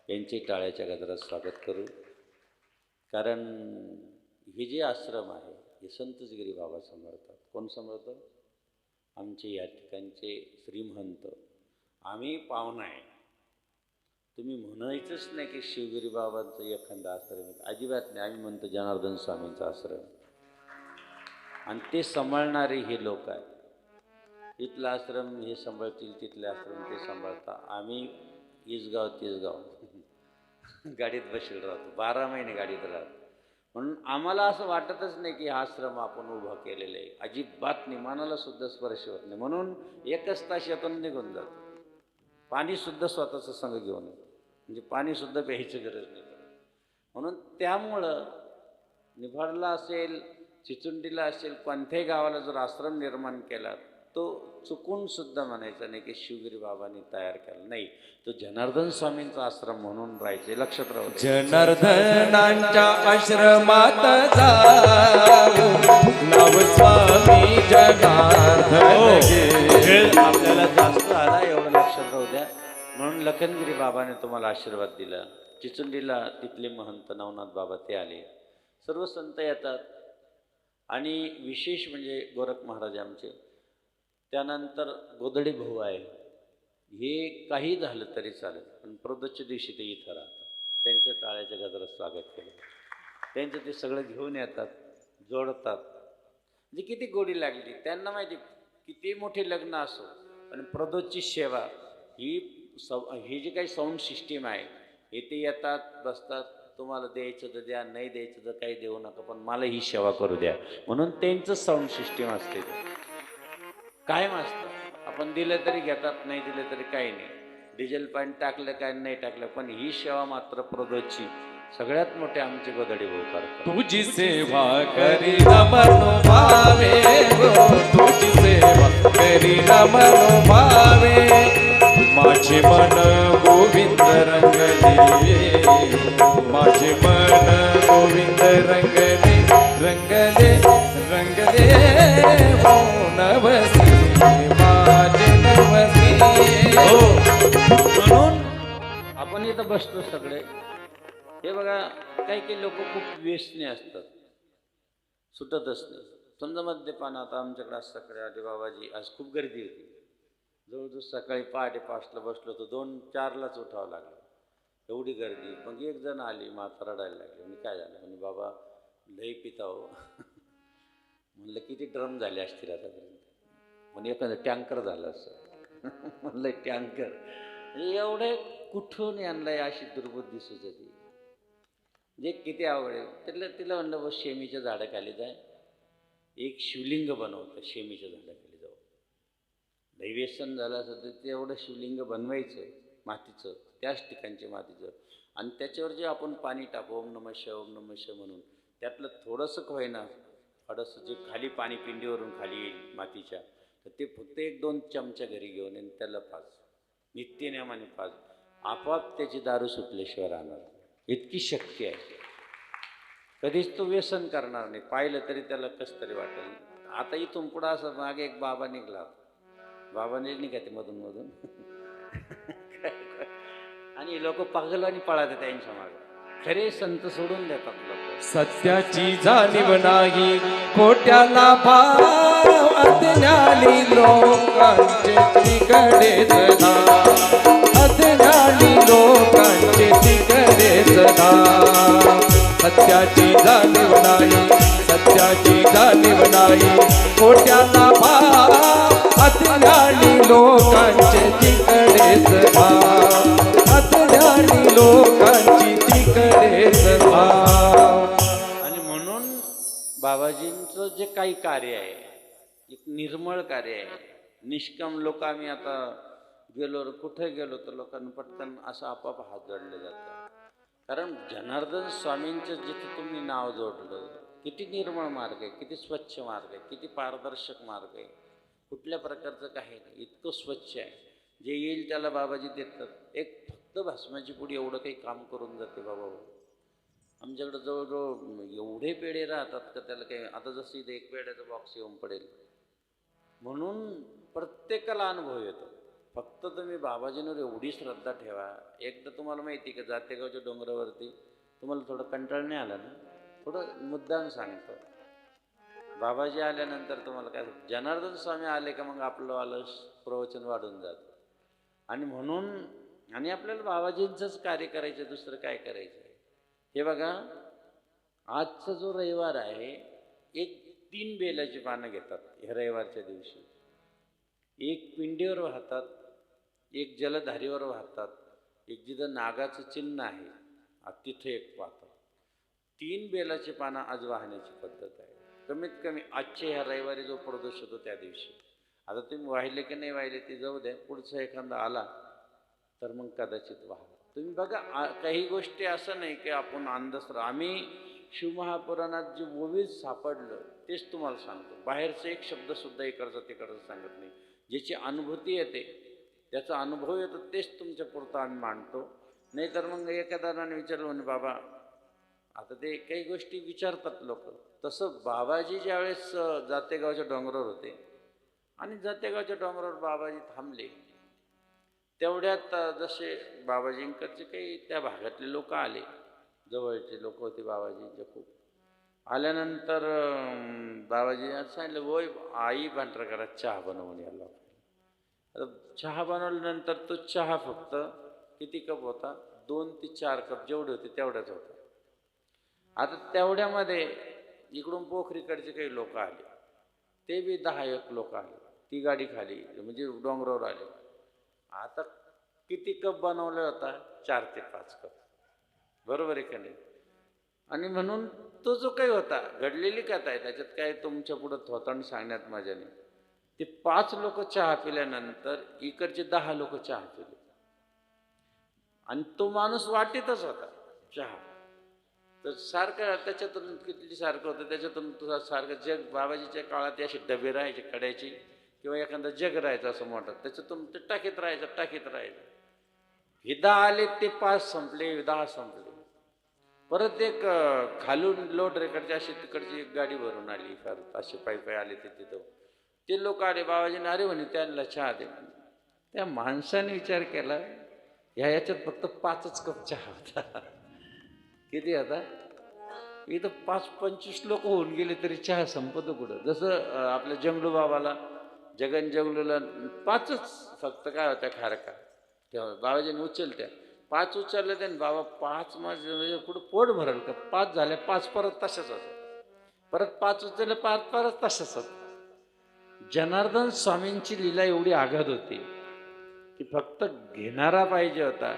यांचे टाळ्याच्या गजरात स्वागत करू. कारण हे जे आश्रम आहे हे संतोषगिरी बाबा सांभाळतात. कोण सांभाळतं? आमचे या ठिकाणचे श्रीमहंत. आम्ही पाहुणा आहे. तुम्ही म्हणायचंच नाही की शिवगिरी बाबांचं एखादा आश्रम आहे, अजिबात नाही. आम्ही म्हणतो जनार्दन स्वामींचा आश्रम. आणि ते सांभाळणारे हे लोक आहेत. इथला आश्रम हे सांभाळतील, तिथले आश्रम ते सांभाळता. आम्ही इसगाव तिसगाव गाडीत बसेल राहतो, 12 महिने गाडीत राहतो. म्हणून आम्हाला असं वाटतच नाही की हा आश्रम आपण उभा केलेला आहे. अजिबात नाही, मनाला सुद्धा स्पर्श होत नाही. म्हणून 1 तास यातून निघून जातो. पाणीसुद्धा स्वतःचं संग घेऊन, म्हणजे पाणीसुद्धा प्यायची गरज नाही. म्हणून त्यामुळं निफाडला असेल, चिचुंडीला असेल, कोणत्याही गावाला जर आश्रम निर्माण केला तो चुकून सुद्धा म्हणायचा नाही की शिवगिरी बाबांनी तयार केला. नाही, तो जनार्दन स्वामींचा आश्रम म्हणून राहायचे. लक्षात राहू. जनार्दनांच्या आश्रमात जाऊ, नाव स्वामी जनार्दन. आपल्याला जास्त आला एवढं लक्षात राहू द्या. म्हणून लखनगिरी बाबाने तुम्हाला आशीर्वाद दिला. चिचुंडीला तिथले महंत नवनाथ बाबा ते आले, सर्व संत येतात. आणि विशेष म्हणजे गोरख महाराज आमचे, त्यानंतर गोदडे भाऊ आहे. हे काही झालं तरी चालेल, पण प्रदोषच्या दिवशी ते इथं राहतात. त्यांचं टाळ्याच्या गजरात स्वागत केलं. त्यांचं ते सगळं घेऊन येतात, जोडतात. म्हणजे किती गोडी लागली त्यांना माहिती. किती मोठे लग्न असो, पण प्रदोषची सेवा ही ही जी काही साऊंड सिस्टीम आहे, इथे येतात, बसतात, तुम्हाला द्यायचं तर द्या, नाही द्यायचं तर काही देऊ नका, पण मला ही सेवा करू द्या, म्हणून त्यांचं साऊंड सिस्टीम असते. कायम असतं. आपण दिलं तरी घेतात, नाही दिलं तरी काही नाही. डिझेल पाणी टाकलं काय नाही टाकलं, पण ही सेवा मात्र प्रदोषची सगळ्यात मोठे आमचे गोदडे भाऊ करतात. तुझी सेवा करी मनो भावे गो, तुझी सेवा करी मनो भावे, माझे मन गोविंद रंगले, माझे मन गोविंद रंगले, रंगले रंगले हो नवसी, माझे नवसी हो. म्हणून आपण इथं बसतो सगळे. हे बघा, काही काही लोक खूप व्यसनी असतात, सुटतच नाही. समजा मद्यपान. आता आमच्याकडे आज सकाळी आले बाबाजी, आज खूप गर्दी होती. जवळजवळ सकाळी 5:30 बसलो तर 2-4लाच उठावं लागलं, एवढी गर्दी. मग एक जण आली, माता रडायला लागली. म्हणजे काय झालं? म्हणजे बाबा लई पिता हो. म्हणलं किती ड्रम झाले असतील आतापर्यंत? म्हणजे एखादं टँकर झालं असं. म्हणलं टँकर म्हणजे एवढे कुठून आणलंय? अशी दुर्बुद्धी सुचती. म्हणजे किती आवड आहे. तिला म्हणलं बस शेमीच्या झाडाखाली जाय, एक शिवलिंग बनवतं शेमीच्या झाडाखाली जाऊ. दैव्यसन झालं असं तर ते एवढं शिवलिंग बनवायचं मातीचं, त्याच ठिकाणच्या मातीचं, आणि त्याच्यावर जे आपण पाणी टाकू ओम नमः शिवाय ओम नमः शिवाय म्हणून, त्यातलं थोडंसं का होईना, थोडंसं जे खाली पाणी पिंडीवरून खाली येईल मातीच्या, तर ते फक्त 1-2 चमचा घरी घेऊन येऊन त्याला पाज, नित्यनेमाने पाज, आपोआप त्याची दारू सुटल्याशिवाय राहणार. इतकी शक्ती आहे. कधीच तो व्यसन करणार नाही. पाहिलं तरी त्याला कसं तरी वाटेल. आता इथून पुढं असं मागे एक बाबा निघला, बाबाने निघा ते मधून मधून आणि लोक पागलानी पळाले त्यांच्या मागे. खरे संत सोडून देतात लोक. सत्याची जाणीव नाही, खोट्याला भाव, अज्ञानी लोकांचे तिकडेच नाव, अज्ञानी लोकांचे तिकडेच नाव. सत्याची जाणीव नाही, सत्याची जाणीव नाही, खोट्याला भाव, अज्ञानी लोकांचे तिकडेच नाव, अज्ञानी लोकांची तिकडेच नाव. आणि म्हणून बाबाजींचं जे काही कार्य आहे, एक निर्मळ कार्य आहे, निष्काम. लोक आम्ही आता गेलो, कुठे गेलो तर लोकांना पटकन असं आपाप हात जोडले जातात. कारण जनार्दन स्वामींचं जिथे तुम्ही नाव जोडलं, किती निर्मळ मार्ग आहे, किती स्वच्छ मार्ग आहे, किती पारदर्शक मार्ग आहे, कुठल्या प्रकारचं काही नाही, इतकं स्वच्छ आहे. जे येईल त्याला बाबाजी देतात. एक फक्त भस्माची पुडी एवढं काही काम करून जाते बाबा. आमच्याकडे जवळजवळ एवढे पेढे राहतात का त्याला काही, आता जसं इथे एक पेढ्याचा बॉक्स येऊन पडेल, म्हणून प्रत्येकाला अनुभव येतो. फक्त तुम्ही बाबाजींवर एवढी श्रद्धा ठेवा. एकदा तुम्हाला माहिती आहे का, जातेगावच्या डोंगरावरती तुम्हाला थोडं कंटाळ नाही आला ना, थोडं मुद्दाम सांगतो. बाबाजी आल्यानंतर तुम्हाला काय, जनार्दन स्वामी आले का मग आपलं प्रवचन वाढून जातं. आणि म्हणून आणि आपल्याला बाबाजींचंच कार्य करायचं, दुसरं काय करायचं आहे. हे बघा, आजचा जो रविवार आहे, एक 3 बेलाची पानं घेतात ह्या रविवारच्या दिवशी. एक पिंडीवर वाहतात, एक जलधारीवर वाहतात, एक जिथं नागाचं चिन्ह आहे तिथे एक वाहतात. 3 बेलाची पानं आज वाहण्याची पद्धत आहे. कमीत कमी आजच्या ह्या रविवारी जो प्रदोष होतो त्या दिवशी. आता तुम्ही वाहिले की नाही वाहिले ते जाऊ द्या, पुढचा एखादा आला तर मग कदाचित वाहा. तुम्ही बघा, काही गोष्टी असं नाही की आपण अंधश्रद्धा. आम्ही शिवमहापुराणात जे ओवीज सापडलं तेच तुम्हाला सांगतो. बाहेरचा एक शब्दसुद्धा इकडचा तिकडचा सांगत नाही. ज्याची अनुभूती येते, त्याचा अनुभव येतो, तेच तुमच्या पुरतं आम्ही मांडतो. नाही तर मग एखाद्याने विचारलं म्हणे बाबा, आता ते काही गोष्टी विचारतात लोक. तसं बाबाजी ज्यावेळेस जातेगावच्या डोंगरावर होते आणि जातेगावच्या डोंगरावर बाबाजी थांबले, तेवढ्यात जसे बाबाजींकडचे काही त्या भागातले लोक आले, जवळचे लोक होते बाबाजींचे खूप. आल्यानंतर बाबाजी सांगितलं, होय आई भांडरकरात चहा बनवून यायला. आता चहा बनवल्यानंतर तो चहा फक्त किती कप होता? 2 ते 4 कप जेवढे होते तेवढ्याच होता. आता तेवढ्यामध्ये इकडून पोखरीकडचे काही लोक आले, ते बी 10-1 लोक आले. ती गाडी खाली म्हणजे डोंगरावर आले. आता किती कप बनवला होता? 4 ते 5 कप. बरोबर आहे का नाही? आणि म्हणून तो जो काही होता, घडलेली कथा आहे, त्याच्यात काय तुमच्या पुढं थोतांड सांगण्यात मजा नाही. ते 5 लोक चहा पिल्यानंतर इकडचे 10 लोक चहा पिले आणि तो माणूस वाटेतच होता चहा. तर सारखं त्याच्यातून किती सारखं होतं, त्याच्यातून तुझा सारखं जग. बाबाजीच्या काळात असे डबे राहायचे कड्याची, किंवा एखादा जग राहायचा असं मोठं, त्याच्यातून ते टाकीत राहायचं. हे 10 आले, ते 5 संपले, 10 संपले. परत एक खालून लोड रेकडची अशी तिकडची एक गाडी भरून आली, फार असे पायी आले ते तिथं. ते लोक आले, बाबाजीने अरे म्हणे त्यांना चहा दे. त्या माणसाने विचार केला, याच्यात फक्त 5च कप चहा होता. किती होता? इथं 5-25 लोक होऊन गेले तरी चहा संपतो कुठं? जसं आपल्या जंगलू बाबाला, जगन जंगलूला 5च फक्त काय होत्या खारका, तेव्हा बाबाजीने उचलत्या 5 उचलले त्याने. बाबा 5 म्हणजे कुठं पोट भरल का? 5 झाल्या, 5 परत तशाच होत्या. परत 5 उचलले, 5 परत तशाच होत्या. जनार्दन स्वामींची लीला एवढी आघात होती की फक्त घेणारा पाहिजे होता,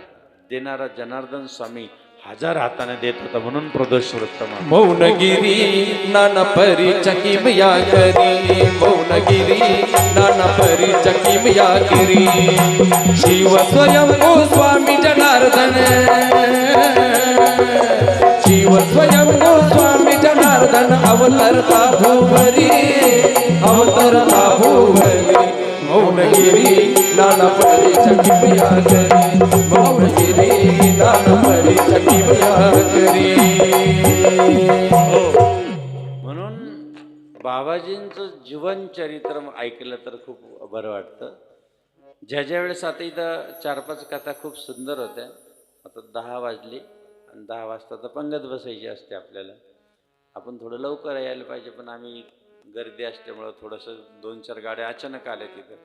देणारा जनार्दन स्वामी 1000 हाताने देत होता. म्हणून प्रदोष वृत्त मौनगिरी नाना परिचकी या करी, मौनगिरी नाना परिचकी या गिरी. शिव स्वयं स्वामी जनार्दन, शिव स्वयं स्वामी जनार्दन अवतरता भूवरी, अवतरता भूवरी. मौनगिरी नाना परिचकी या करी, मौनगिरी नाना परिचकी या करी. म्हणून बाबाजींचं जीवनचरित्र ऐकलं तर खूप बरं वाटतं. ज्या वेळेस आता इथं 4-5 कथा खूप सुंदर होत्या. आता 10 वाजले आणि 10 वाजता तर पंगत बसायची असते आपल्याला. आपण थोडं लवकर यायला पाहिजे, पण आम्ही गर्दी असल्यामुळं थोडंसं 2-4 गाड्या अचानक आल्या तिथं.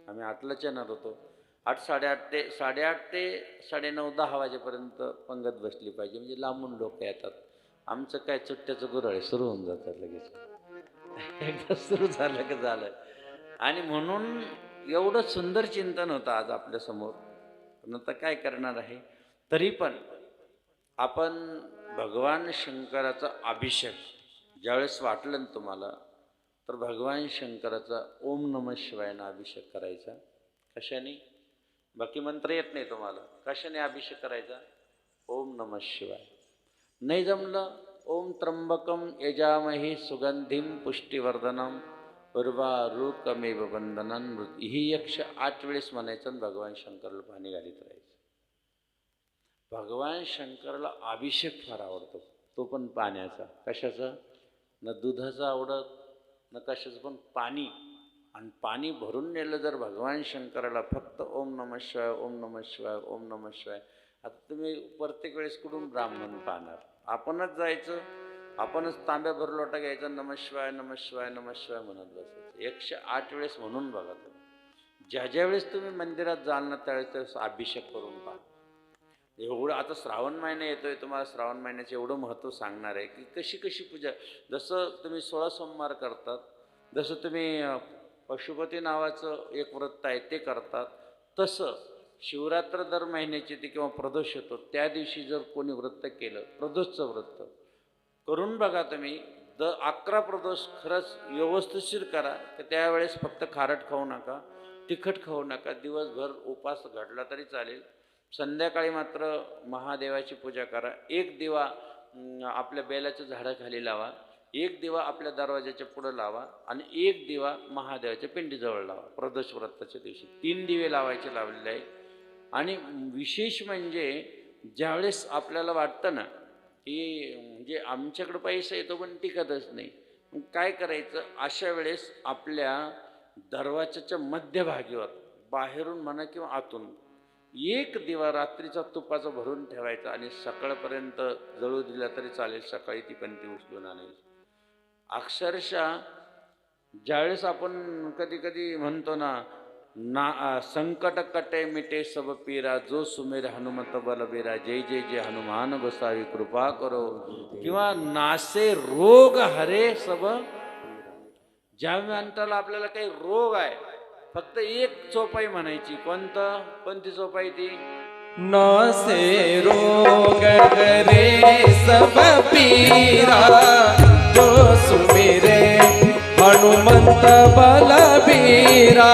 आम्ही 8लाच येणार होतो. 8-8:30 ते 9:30-10 वाजेपर्यंत पंगत बसली पाहिजे, म्हणजे लांबून लोक येतात. आमचं काय चुट्ट्याचं गुऱ्हाळ सुरू होऊन जातं लगेच. एकदा सुरू झालं की झालं. आणि म्हणून एवढं सुंदर चिंतन होतं आज आपल्यासमोर. पण आता काय करणार आहे, तरी पण आपण भगवान शंकराचा अभिषेक ज्यावेळेस वाटलं ना तुम्हाला, तर भगवान शंकराचा ओम नमः शिवायनं अभिषेक करायचा. कशाने? बाकी मंत्र येत नाही तुम्हाला. कशाने अभिषेक करायचा? ओम नमः शिवाय. नाही जमलं, ओम त्र्यंबकम यजामहे सुगंधिम पुष्टिवर्धनम उर्वारुकमेव बंधनं. ही 108 वेळेस म्हणायचं आणि भगवान शंकराला पाणी घालीत राहायचं. भगवान शंकराला अभिषेक फार आवडतो, तो पण पाण्याचा. कशाचा? न दुधाचा आवडत, न कशाचं, पण पाणी. आणि पाणी भरून नेलं जर भगवान शंकराला, फक्त ओम नमः शिवाय, ओम नमः शिवाय, ओम नमः शिवाय. आता तुम्ही प्रत्येक वेळेस कुठून ब्राह्मण पाहणार? आपणच जायचं, आपणच तांब्या भर लोटा घ्यायचा, नमः शिवाय नमः शिवाय नमः शिवाय म्हणत बसायचं. 108 वेळेस म्हणून बघा तुम्ही. ज्या वेळेस तुम्ही मंदिरात जाल ना, त्यावेळेस अभिषेक करून पहा. एवढं आता श्रावण महिना येतोय, तुम्हाला श्रावण महिन्याचं एवढं महत्त्व सांगणार आहे की कशी कशी पूजा. जसं तुम्ही 16 सोमवार करतात, जसं तुम्ही पशुपती नावाचं एक व्रत आहे ते करतात, तसं शिवरात्र दर महिन्याची ती किंवा प्रदोष येतो त्या दिवशी जर कोणी व्रत केलं, प्रदोषचं व्रत करून बघा तुम्ही. 11 प्रदोष खरंच व्यवस्थिशीर करा. तर त्यावेळेस फक्त खारट खाऊ नका, तिखट खाऊ नका. दिवसभर उपास घडला तरी चालेल. संध्याकाळी मात्र महादेवाची पूजा करा. एक दिवा आपल्या बेलाच्या झाडाखाली लावा, एक दिवा आपल्या दरवाजाच्या पुढं लावा आणि एक दिवा महादेवाच्या पिंडीजवळ लावा. प्रदोष व्रताच्या दिवशी 3 दिवे लावलेले आहे. आणि विशेष म्हणजे ज्यावेळेस आपल्याला वाटतं ना की म्हणजे आमच्याकडं पैसा येतो पण टिकतच नाही, मग काय करायचं? अशा वेळेस आपल्या दरवाजाच्या मध्यभागीवर, बाहेरून म्हणा किंवा आतून, एक दिवा रात्रीचा तुपाचा भरून ठेवायचा आणि सकाळपर्यंत जळू दिला तरी चालेल, सकाळी ती पंथी उचलून आणायची. अक्षरशः ज्यावेळेस आपण कधी कधी म्हणतो ना संकट कटे मिटे सब पीरा, जो सुमेर हनुमत बलबीरा, जय जय जय हनुमान गोसावी कृपा करो, किंवा नासे रोग हरे सब. ज्या म्हणताला आपल्याला काही रोग आहे, फक्त एक चोपाई म्हणायची. कोणती चोपाई ती? नासे रोग हरे सब पीरा, जो सुमिरे हनुमंत बलबीरा,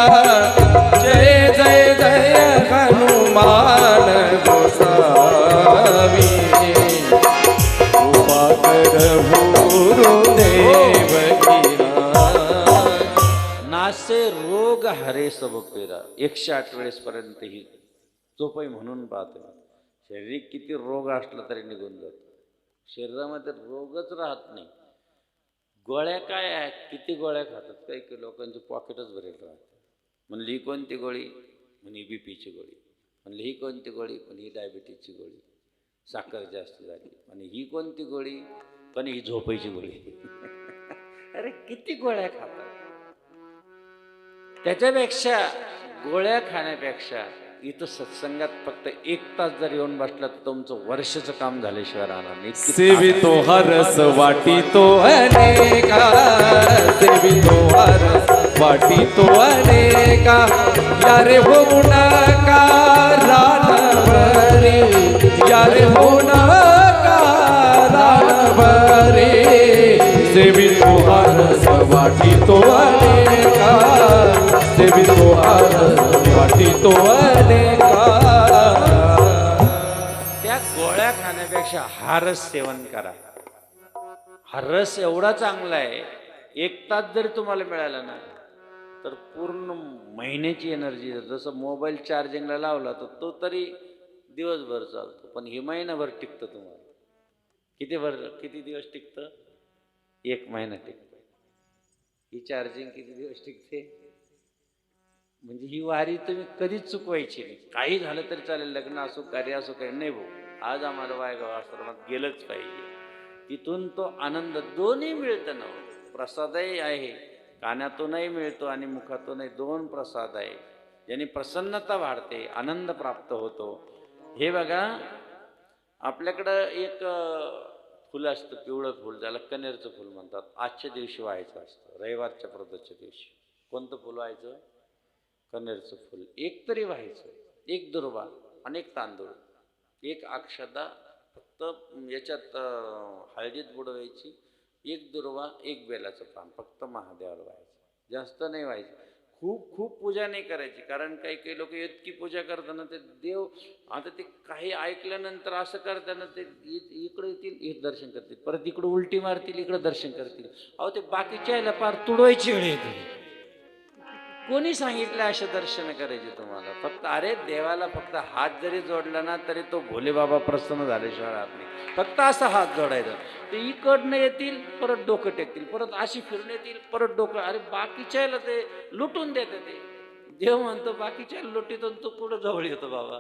जय जय जय हनुमान गोसावी कृपा कर गुरुदेव कीरा. नासे रोग हरे सब पेरा. 108 वेळेस पर्यंत ही चोपाई म्हणून पाहतो. शारीरिक किती रोग असला तरी निघून जातो. शरीरामध्ये रोगच राहत नाही. गोळ्या काय आहेत, किती गोळ्या खातात, काही काही लोकांची पॉकेटच भरेल राहते. म्हणली ही कोणती गोळी, म्हणे बीपीची गोळी, म्हणली ही कोणती गोळी, पण ही डायबिटीजची गोळी, साखर जास्त झाली, आणि ही कोणती गोळी, पण ही झोपायची गोळी. अरे किती गोळ्या खातात. त्याच्यापेक्षा गोळ्या खाण्यापेक्षा इथं सत्संगात फक्त 1 तास जर येऊन बसला तर तुमचं वर्षाचं काम झाल्याशिवाय राहणार नाही. सेवितो हरस वाटितो अनेका, सेवितो हरस वाटितो अनेका, यारे होऊ नका रानभरे, यारे होऊ नका रानभरे, सेवितो हरस वाटितो अनेका, सेवितो हरस वाटितो अनेका. त्या गोळ्या खाण्यापेक्षा हारस सेवन करा. हारस एवढा चांगला आहे, 1 तास जरी तुम्हाला मिळाला ना तर पूर्ण महिन्याची एनर्जी. जसं मोबाईल चार्जिंगला लावला तर तो तरी दिवसभर चालतो, पण हे महिनाभर टिकतं. तुम्हाला किती दिवस टिकतं? 1 महिना टिकतं. ही चार्जिंग किती दिवस टिकते? म्हणजे ही वारी तुम्ही कधीच चुकवायची नाही. काही झालं तरी चालेल, लग्न असो, कार्य असो, काही नाही भाऊ, आज आम्हाला वायगाव आश्रमात गेलंच पाहिजे. तिथून तो आनंद दोन्ही मिळतं ना. प्रसादही आहे, कानातूनही मिळतो आणि मुखातूनही. 2 प्रसाद आहे, ज्याने प्रसन्नता वाढते, आनंद प्राप्त होतो. हे बघा, आपल्याकडं एक फुल असतं, पिवळं फुल, ज्याला कनेरचं फुल म्हणतात. आजच्या दिवशी व्हायचं असतं, रविवारच्या प्रदोषच्या दिवशी. कोणतं फुल व्हायचं? कनेरचं फुल. एक तरी व्हायचं, 1 दुर्वा आणि 1 तांदूळ, 1 अक्षता, फक्त याच्यात हळदीत बुडवायची, 1 दुर्वा, 1 बेलाचं पान, फक्त महादेवाला व्हायचं. जास्त नाही व्हायचं. खूप पूजा नाही करायची, कारण काही लोक इतकी पूजा करताना ते देव, आता ते काही ऐकल्यानंतर असं करताना ते इकडे येतील, हे दर्शन करतील, परत इकडं उलटी मारतील, इकडं दर्शन करतील. अहो ते बाकीच्या यायला पार तुडवायची वेळ येते. कोणी सांगितलं असे दर्शन करायचे तुम्हाला? फक्त अरे देवाला फक्त हात जरी जोडला ना तरी तो भोले बाबा प्रसन्न झाल्याशिवाय राहत नाही. फक्त असा हात जोडायचा, ते इकडनं येतील, परत डोकं टेकतील, परत अशी फिरून येतील, परत डोकं. अरे बाकीच्याला ते लुटून देते. ते देव म्हणतो बाकीच्या लुटीतून तू पुढं जवळ येतो बाबा.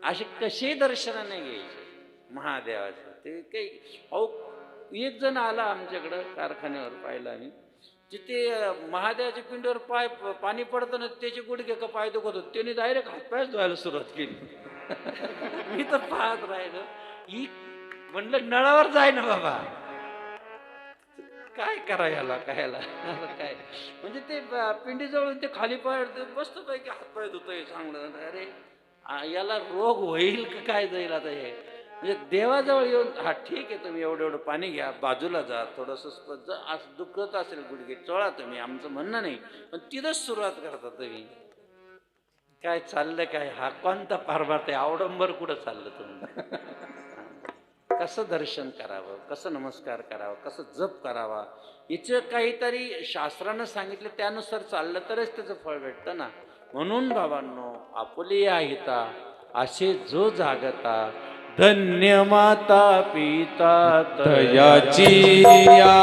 असे कसे दर्शन नाही घ्यायचे महादेवाचे. ते काही अहो, 1 जण आला आमच्याकडं कारखान्यावर, पाहिलं आम्ही, जिथे महादेवाच्या पिंडीवर पाणी पडतं ना, त्याचे गुडघे का पाय दुखत होते, त्याने डायरेक्ट हातपायच धुवायला सुरुवात केली. मी तर पाहत राहिलं, ही म्हणलं नळावर जाय ना बाबा, काय करा याला काय काय. म्हणजे ते पिंडीजवळून ते खाली पाय बसतो पैकी हातपाय धुतोय चांगलं. अरे याला रोग होईल का काय जाईल आता हे. म्हणजे देवाजवळ येऊन, हा ठीक आहे, तुम्ही एवढं पाणी घ्या, बाजूला जा, थोडंसं दुखत असेल गुडघे, चोळा तुम्ही, आमचं म्हणणं नाही, पण तिथंच सुरुवात करता तुम्ही. काय चाललं काय, हा कोणता पारभार आहे, अवडंबर कुठं चाललं तुम्ही? कसं दर्शन करावं, कसं नमस्कार करावं, कसं जप करावा, याचं काहीतरी शास्त्रानं सांगितलं, त्यानुसार चाललं तरच त्याचं फळ भेटतं ना. म्हणून बाबांनो, आपुले हिता असे जो जागता, धन्य माता पिता तयाची या,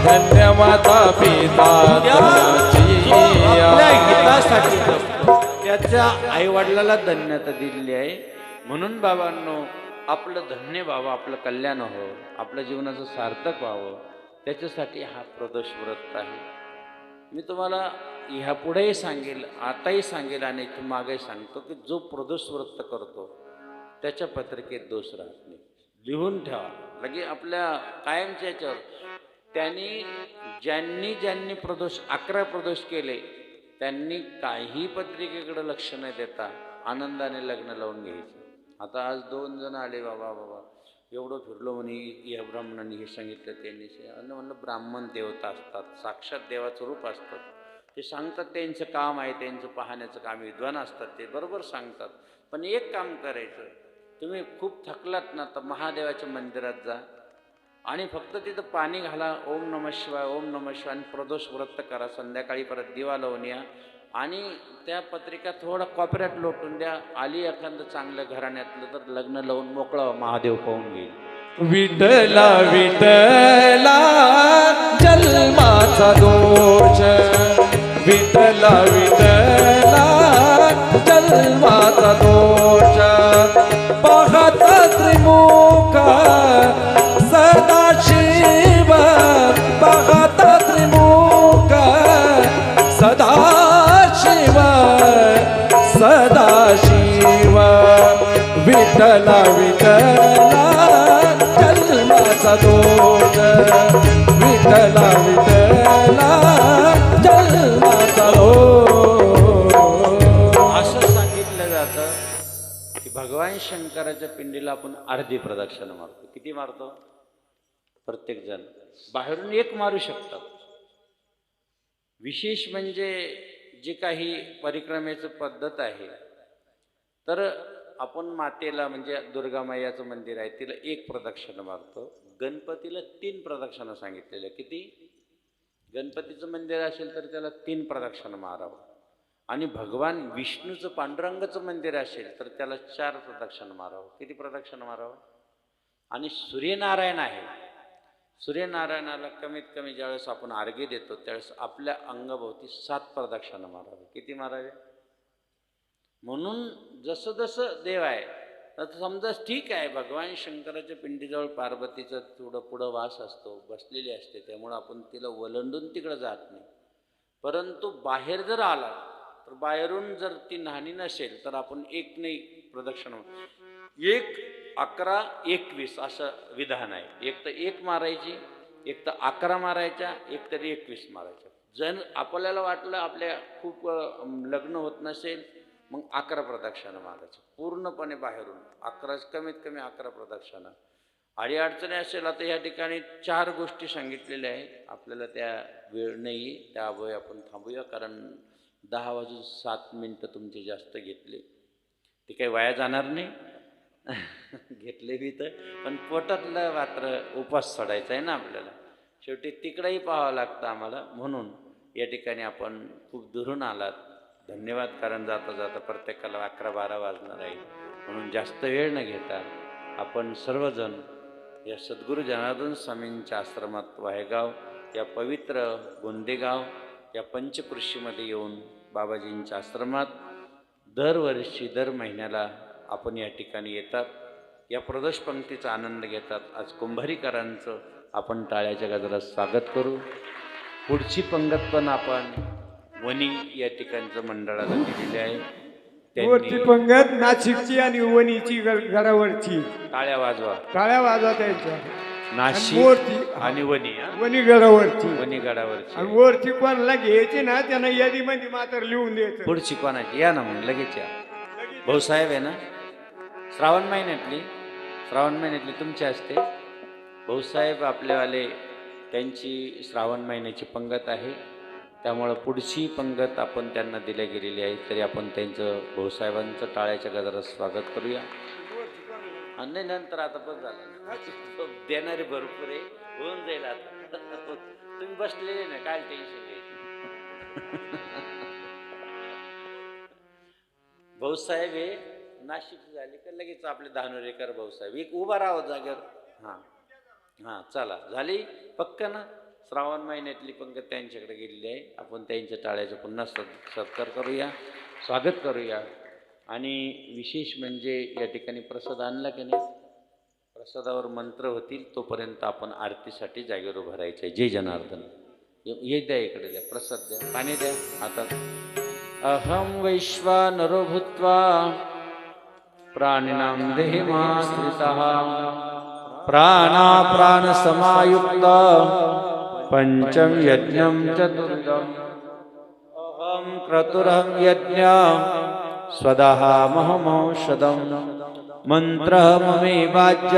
धन्य माता पिता तयाची या. हितासाठी त्याच्या आईवडिलाला धन्यता दिलेली आहे. म्हणून बाबांनो, आपलं धन्य व्हावं, आपलं कल्याण व्हावं, आपल्या जीवनाचं सार्थक व्हावं, त्याच्यासाठी हा प्रदोष व्रत आहे. मी तुम्हाला ह्यापुढेही सांगेल, आताही सांगेल आणि इथून मागे सांगतो की जो प्रदोष व्रत करतो त्याच्या पत्रिकेत दोष राहत नाही. लिहून ठेवा लगे आपल्या कायमच्या याच्यावर. ज्यांनी प्रदोष 11 प्रदोष केले त्यांनी काही पत्रिकेकडे लक्ष न देता आनंदाने लग्न लावून घ्यायचं. आता आज 2 जण आले, बाबा एवढं फिरलो म्हणे, या ब्राह्मणांनी हे सांगितलं, त्यांनी आणि म्हणलं ब्राह्मण देवता असतात, साक्षात देवाचं रूप असतात, ते सांगतात, त्यांचं काम आहे, त्यांचं पाहण्याचं काम, विद्वान असतात, ते बरोबर सांगतात. पण एक काम करायचं, तुम्ही खूप थकलात ना तर महादेवाच्या मंदिरात जा आणि फक्त तिथं पाणी घाला, ओम नमः शिवाय ओम नमः शिवाय, आणि प्रदोष व्रत करा. संध्याकाळी परत दिवा लावून या आणि त्या पत्रिका थोडा कोपऱ्यात लोटून द्या. आली एखादं चांगलं घराण्यातलं तर लग्न लावून मोकळं, महादेव पाहून घेईल. विठला विठला जन्माचा दोष, विठला विठला जन्माचा दोष, पाहत त्रिमुख सदाशिव, पाहत त्रिमुख सदाशिव, सदाशिव. विठला विठला जन्माचा दोष, विठला विठला जन्माचा दोष. असं सांगितलं जातं की भगवान शंकराच्या पिंडीला आपण अर्धी प्रदक्षिणा मारतो. किती मारतो? प्रत्येक जण बाहेरून एक मारू शकतात. विशेष म्हणजे जे काही परिक्रमेचं पद्धत आहे, तर आपण मातेला म्हणजे दुर्गा मैयाचं मंदिर आहे तिला 1 प्रदक्षिणा मारतो. गणपतीला 3 प्रदक्षिणा सांगितलेल्या. किती? गणपतीचं मंदिर असेल तर त्याला 3 प्रदक्षिणा मारावं, आणि भगवान विष्णूचं पांडुरंगाचं मंदिर असेल तर त्याला 4 प्रदक्षिणा मारावं. किती प्रदक्षिणा मारावं? आणि सूर्यनारायण आहे, सूर्यनारायणाला कमीत कमी ज्यावेळेस आपण अर्घ्य देतो त्यावेळेस आपल्या अंगाभोवती 7 प्रदक्षिणा मारावे. किती मारावे? म्हणून जसं जसं देव आहे, तर समजा ठीक आहे भगवान शंकराच्या पिंडीजवळ पार्वतीचा थोडं पुढं वास असतो, बसलेली असते, त्यामुळं आपण तिला वलंडून तिकडं जात नाही. परंतु बाहेर जर आला तर बाहेरून जर ती न्हाणी नसेल तर आपण 1 नाही प्रदक्षिणा, 1, 11, 21 असं विधान आहे. एक तर 1 मारायची, एक तर 11 मारायच्या, एक तर 21 मारायच्या. जर आपल्याला वाटलं आपल्या खूप लग्न होत नसेल मग 11 प्रदक्षिणा मारायचं पूर्णपणे बाहेरून. 11 कमीत कमी 11 प्रदक्षिणा. अडचणी असेल, आता या ठिकाणी 4 गोष्टी सांगितलेल्या आहेत, आपल्याला त्या वेळ नाही, त्या अभावी आपण थांबूया, कारण 10 वाजून 7 मिनटं तुमचे जास्त घेतले, ते काही वाया जाणार नाही. घेतले बी तर, पण पोटातलं मात्र उपास सोडायचा आहे ना आपल्याला, शेवटी तिकडंही पाहावं लागतं आम्हाला. म्हणून या ठिकाणी आपण खूप दुरून आलात, धन्यवाद. कारण जाता जाता प्रत्येकाला 11-12 वाजणार आहे, म्हणून जास्त वेळ न घेता आपण सर्वजण या सद्गुरू जनार्दन स्वामींच्या आश्रमात वाहेगाव या पवित्र गोंदेगाव या पंचकृषीमध्ये येऊन बाबाजींच्या आश्रमात दरवर्षी दर महिन्याला आपण या ठिकाणी येतात, या प्रदोष पंक्तीचा आनंद घेतात. आज कुंभारीकरांचं आपण टाळ्याच्या गजरात स्वागत करू. पुढची पंगत पण आपण वणी या ठिकाणचं मंडळाला दिलेली आहे. वरची पंगत नाशिकची आणि वणीची गडावरची टाळ्या वाजवा, टाळ्या वाजवा त्यांच्या. नाशिक आणि वणी, वणी गडावरची, वणी गडावरची. आणि वरची कोणाला घ्यायची ना त्यांना यादीमध्ये मात्र लिहून द्यायचं. पुढची कोणाची? या ना मग लगेच या. भाऊसाहेब आहे ना, श्रावण महिन्यातली तुमची असते. भाऊसाहेब आपलेवाले, त्यांची श्रावण महिन्याची पंगत आहे, त्यामुळं पुढची पंगत आपण त्यांना दिल्या गेलेली आहे. तरी आपण त्यांचं, भाऊसाहेबांचं टाळ्याच्या गजरात स्वागत करूया. आणि नंतर आता बस झालं, देणारे भरपूर आहे, होऊन जाईल आता. तुम्ही बसलेले ना, काय टेन्शन घ्यायचं. भाऊसाहेब हे नाशिक झाले का लगेच आपले धानोरेकर भाऊसाहेब, एक उभा राहा जागेवर. हां चला, झाली पक्का ना. श्रावण महिन्यातली पंगत त्यांच्याकडे गेलेली आहे, आपण त्यांच्या टाळ्याचा पुन्हा सत्कार करूया. स्वागत करूया. आणि विशेष म्हणजे या ठिकाणी प्रसाद आणला की नाही, प्रसादावर मंत्र होतील तोपर्यंत आपण आरतीसाठी जागेवर उभं राहायचं आहे. जय जनार्दन. ये द्या, इकडे द्या, प्रसाद द्या, पाणी द्या हातात. अहम वैश्वानरो भूत्वा प्राणिनां देहिमाश्रितः प्राणाप्राण समायुक्त पंचम यज्ञं चतुर्दम् अहं क्रतुरहं यज्ञ स्वदः महमौषधं मंत्रः ममे वाच्य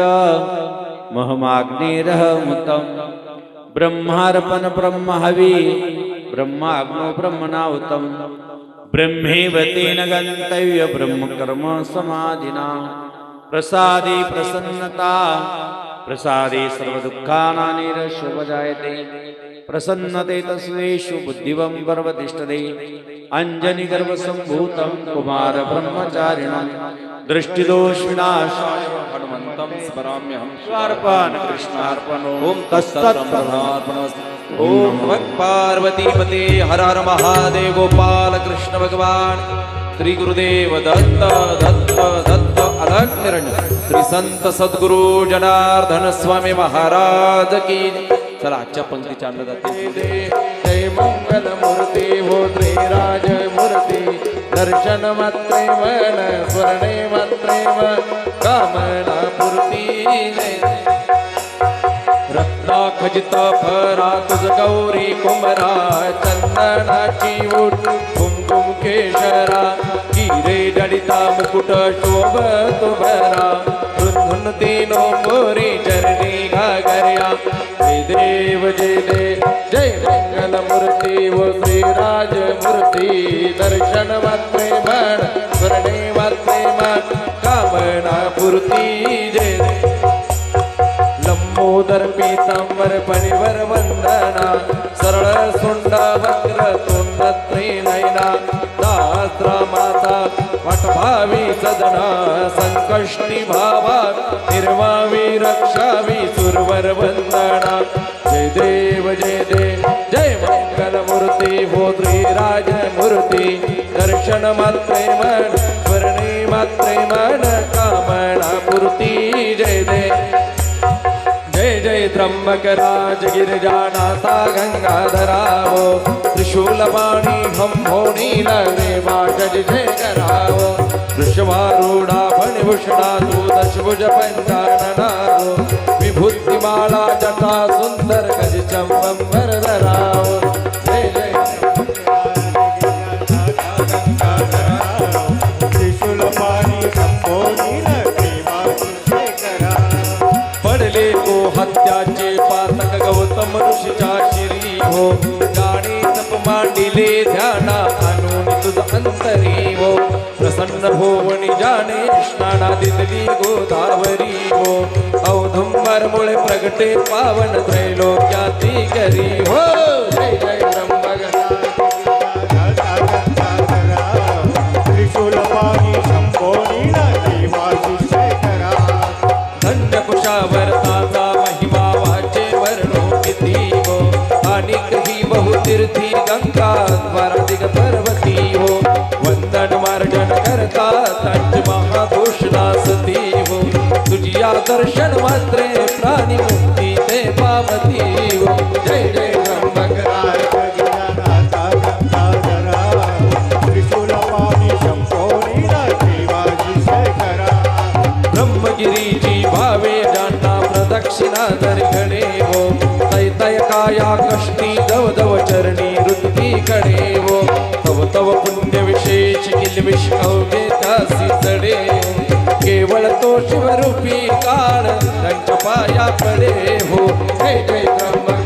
महमाग्निरहमुतं ब्रह्मार्पण ब्रह्महवि ब्रह्माग्नो ब्रह्मणाहुतं ब्रह्मेव तेन गन्तव्य ब्रह्मकर्म समाधिना प्रसादे प्रसन्नता प्रसादे सर्वदुःखानां निरशोपजायते प्रसन्नते तस्वेषु बुद्धिवं पर्वतिष्ठते अंजनी गर्भसम्भूतं कुमार ब्रह्मचारिणं दृष्टिदोषविनाशाय हनुमन्तं स्मराम्यहं स्वार्पण कृष्णार्पणो ओम तत्सत्प्रधानमस्तु. ओम नमः पार्वतीपते हर हर महादेव. गोपाल कृष्ण भगवान श्री गुरुदेव दत्त दत्त दत्त अलग निरंजन श्री संत सद्गुरु जनार्दन स्वामी महाराज की. चला आजच्या पंक्तीच्या अन्नदाते. जय मंगल मूर्ती हो श्रीराज मूर्ती दर्शन मात्रे मन स्वर्णे मात्रे कामना पूर्ती. रत्ना खजित फरा तुझ गौरी कुमरा चंदनाची उठ कुमकुम केशरा हिरे जडिता मुकुट शोभतो भरा धुन तीनो मोरी चरणी घागर्या. जय देव जय देव जय मंगल मूर्ती व श्रीराज मूर्ती दर्शन मात्रे मन स्वर्णे मात्रे मन कामना पूर्ती. जय देव लंबोदर पीतांबर पणिवर वंदना सरळ सुंड वक्र तोंड त्रिनयना दास्त्रा माता वटभावी सदना संकष्टी भावा निर्वावी रक्षावी सुरवर वंदना. जय देव जय देव जय मंगल मूर्ती हो श्रीराज मूर्ती दर्शन मात्रे मन स्वर्णे मात्रे मन कामना पूर्ती. जय देव जय जय त्र्यंबक राज गिरिजानाथा गंगाधरावो त्रिशूलवाणी हम होनी लवे बाजज जय करावो वृषभारूढा फणिभूषणा तू दशभुज पंचाननावो विभूतिमाला जटा सुंदर गज चंबंबर धरावो. जय जय पडले को हत्याचे पातक गौतम ऋषीच्या शिरी हो गाणी तप मांडिले ध्याना आणून तुझ अंतरी हो प्रसन्न होवणी जाणे स्नाना दितली गोदावरी हो औदुंबर मुळे प्रगटे पावन त्रैलोक्याती करी हो. जय जय त्र्यंबक धन्य कुशावर्ताचा महिमा वाचे वर्णो किती हो अनेक ही बहुतीर्थी गंगा द्वाराधिक पर्वती हो वंदन मार्जन करता त्यांची महाघोषणा सती हो तुझी दर्शन मात्रे प्राणी मुक्ती ते पावती हो. जय जय त्र्यंबक ब्रह्मगिरीची भावे जाणता प्रदक्षिणा दर्घडे हो तैतय काया कष्टी दव दव चरणी वृत्ती कडे हो तव तव पुण्य विशेष किलविष अवघे त्यासी चढे केवळ तो शिवरूपी काळ त्यांच्या पाया पडे हो. जय जय त्र्यंबक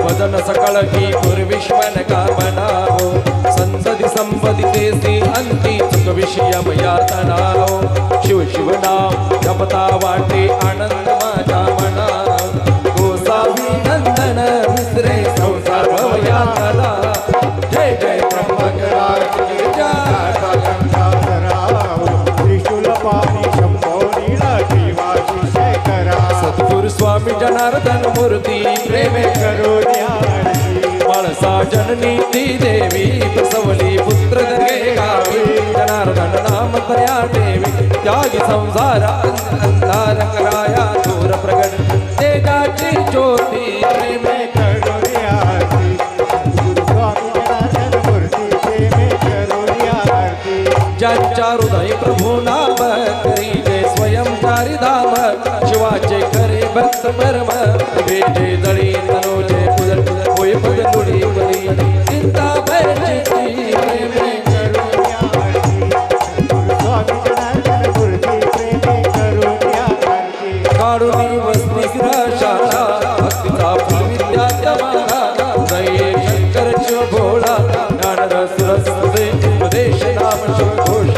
भजन सकळ की पूर्विश्वन कामना हो संसदी संपदिते अंती सुख विषय मयातना हो शिव शिव नाम जपता वाटे आनंद माझ्या मना गोसावी नंदन विसरे संसार भवयातना. जय जय त्र्यंबक सद्गुरु जननी ती देवी प्रसवली पुत्र दगे गावी जनार्दन नाम तया देवी त्यागी संसार अंधार कराया दूर प्रगट तेजाची ज्योती प्रेमे करुणी आरती गुरुस्वामी जनार्दन मूर्ती प्रेमे करुणी आरती ज्यांच्या हृदय प्रभू नाम करी जय स्वयं धाम शिवाचे खरे भक्त परम भेटे जळी तनोजे पुजल होय पद तुडी बली चिंता भरची प्रेमे करुणी आरती गुरुस्वामी जनार्दन मूर्ती प्रेमे करुणी आरती काढून वस्ती शाळा भक्तीचा विद्या तमाला जय शंकर शिव भोळा ज्ञानरस रसदे उपदेश नाम शिव घोष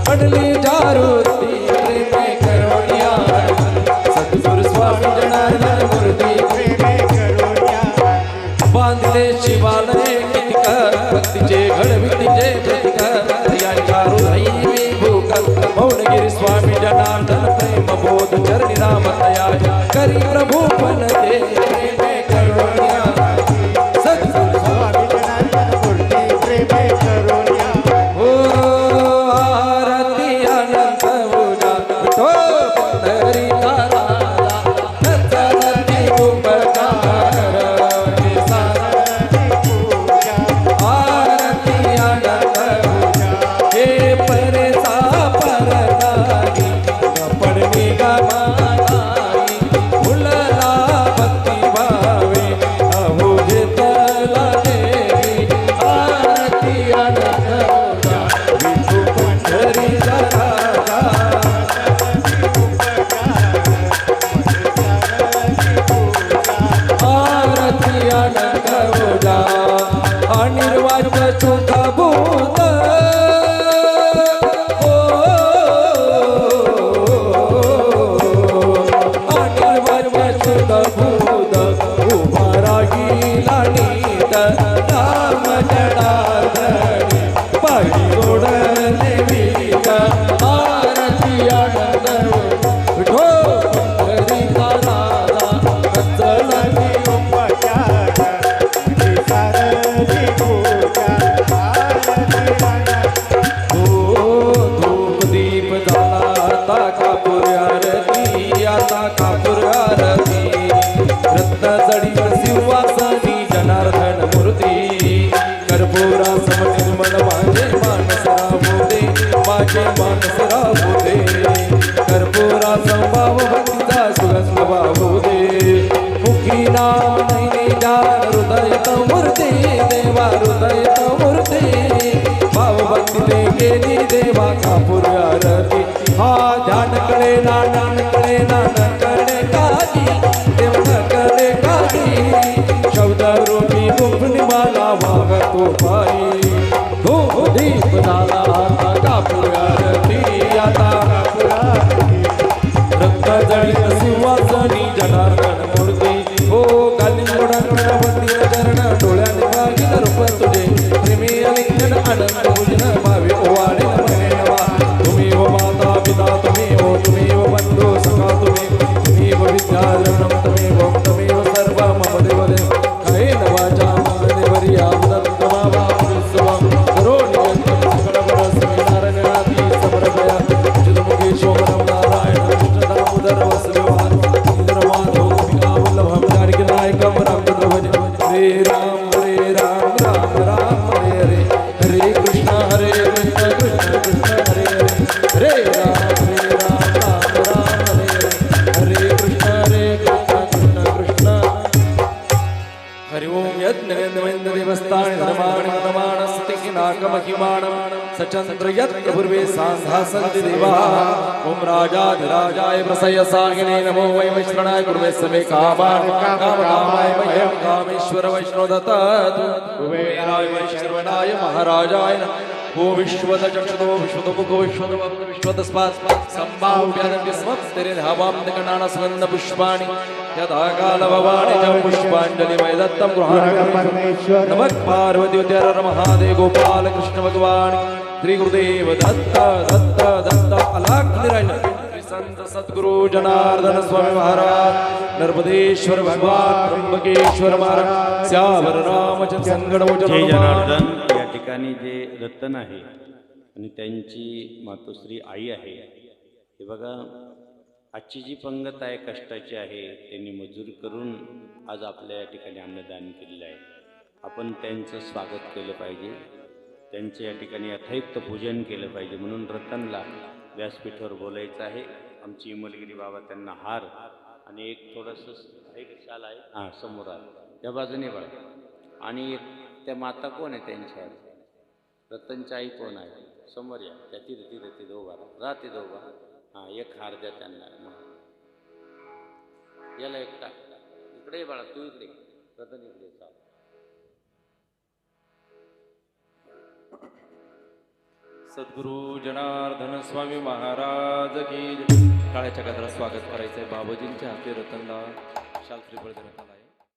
पडली जारुती प्रेमे करुणी आरती सद्गुरु स्वामी जनार्दन मूर्ती प्रेमे करुणी आरती बांधले शिवालय कितिक भक्तीचे घडवितीचे प्रतीक यांच्या हृदयी भूक मौनगिरी स्वामी जनार्दन प्रेम बोध चरणी राम तया करी प्रभू पण दे प्रेमे करुणी आरती सद्गुरु स्वामी जनार्दन मूर्ती प्रेमे करुणी आरती ओ आरती अनंत पूजा विठो पंढरी तारा नंदनती उपकार आरती अनंत पूजा हे परसा परदानी पडणी गमानाई फुलला भक्ती भावे अहो घेतला देवी आरती अनंत पूजा विठू पंढरी राजा आरती अनंत पूजा अनिर्वाच चुका भूत अनिर्वाच चुका भूत उभा रागीला नीत राम जनार्दनी पायी जोडले वीत आरती अनंत विठो पंढरी राजा रचला धूप दीप झाला आता कापूर आरती आता कापूर आरती रत्न जडीत सिंहासनी जनार्दन मूर्ती कर्पूरा समनिर्मल माझे मानस राबुदे माझे मानस राबुदे कर्पूरा संभाव भक्तीचा सुगंध वाहुदे मुखी नाम नैने जान हृदय मूर्ती देवा हृदय मूर्ती भाव भक्ती ते केली देवा कापूर आरती हा ध्यान कळे ना ज्ञान कळे ना न कळे काजी देव न कळे काजी शब्द रूपी गुंफणी मला वागतो पायी धूप दीप झाला आता कापूर आरती आता कापूर आरती रक्त जळीत सिंहासनी जनार्दन मूर्ती हो गाली मोडाकडे मंदिर चरण डोळ्याने मागील रूप तुझे प्रेमी अलिंगन अनंत भुजन भावी ओवाळे नवा तुम्ही व माता पिता तुम्ही व बंधू सखा तुम्ही व विद्याधरणम तुम्ही व सर्व मम देवदेव काही नवाचा देवरी आवदत्त मावा पुरुषवम करोणी सकल परस्मै नारायण आदी समर्पया चितमुखी शोभनम नारायण कृष्ण दामोदर वसुदेवान इंद्रवान गोपिका वल्लभम जानकी नायकम रामचंद्र भज हरे राम राम राम हरे हरे हरे कृष्ण कृष्ण कृष्ण हरे हरे हरे राम राम हरे हरे हरे कृष्ण कृष्ण हरि ओम यज्ञ वेदवेन्द्र देवस्थान धर्माणि मतमानस्ति नाकमहिमानं सचंद्र यत्र पूर्वे सांधा सन्ति देवा ओम राजाधिराजाय प्रसयसागिने नमो वै वैश्रणाय गुरुवे समे कामाय मह्यं कामेश्वर वैष्णो दत्तात् कुबेराय वैश्रवणाय महाराजाय ओ विश्वद चक्षुदो विश्वदमुखो विश्वदवक्त्र विश्वदस्मात् सम्भाव्यादपि समस्तेरे धावां निकणान सुगन्ध पुष्पाणि यदा काल भवानि च पुष्पाञ्जलिमय दत्तं गृहाण नमः पार्वती हर महादेव गोपाल कृष्ण भगवान श्री गुरुदेव दत्त दत्त दत्त अलाख निरंजन संत सद्गुरु जनार्दन स्वामी महाराज, नर्मदेश्वर भगवान त्र्यंबकेश्वर महाराज, श्यावर रामचंद्र संगड जय जनार्दन. या ठिकाणी जे रतन आहे आणि त्यांची मातोश्री आई आहे, हे बघा आजची जी पंगत आहे कष्टाची आहे, त्यांनी मजुरी करून आज आपल्या या ठिकाणी अन्नदान केलेलं आहे. आपण त्यांचं स्वागत केलं पाहिजे, त्यांचं या ठिकाणी यथायुक्त पूजन केलं पाहिजे. म्हणून रतनला व्यासपीठावर बोलायचं आहे. आमची इमलगिरी बाबा त्यांना हार आणि एक थोडंसं एक शाल आहे, हां समोर आहे या बाजूने बघा. आणि एक त्या माता कोण आहे त्यांच्या, रतनची आई कोण आहे, समोर या, त्या तिथे दोघा राहते दोघा. हां एक हार द्या त्यांना. याला एक टाक, इकडे बाळा तू इकडे, रतन इकडे चाल. सद्गुरु जनार्दन स्वामी महाराज की टाळ्याच्या गजरात स्वागत करायचंय. बाबाजींच्या हाती रतनला शाल श्रीफळ देण्यात आला आहे.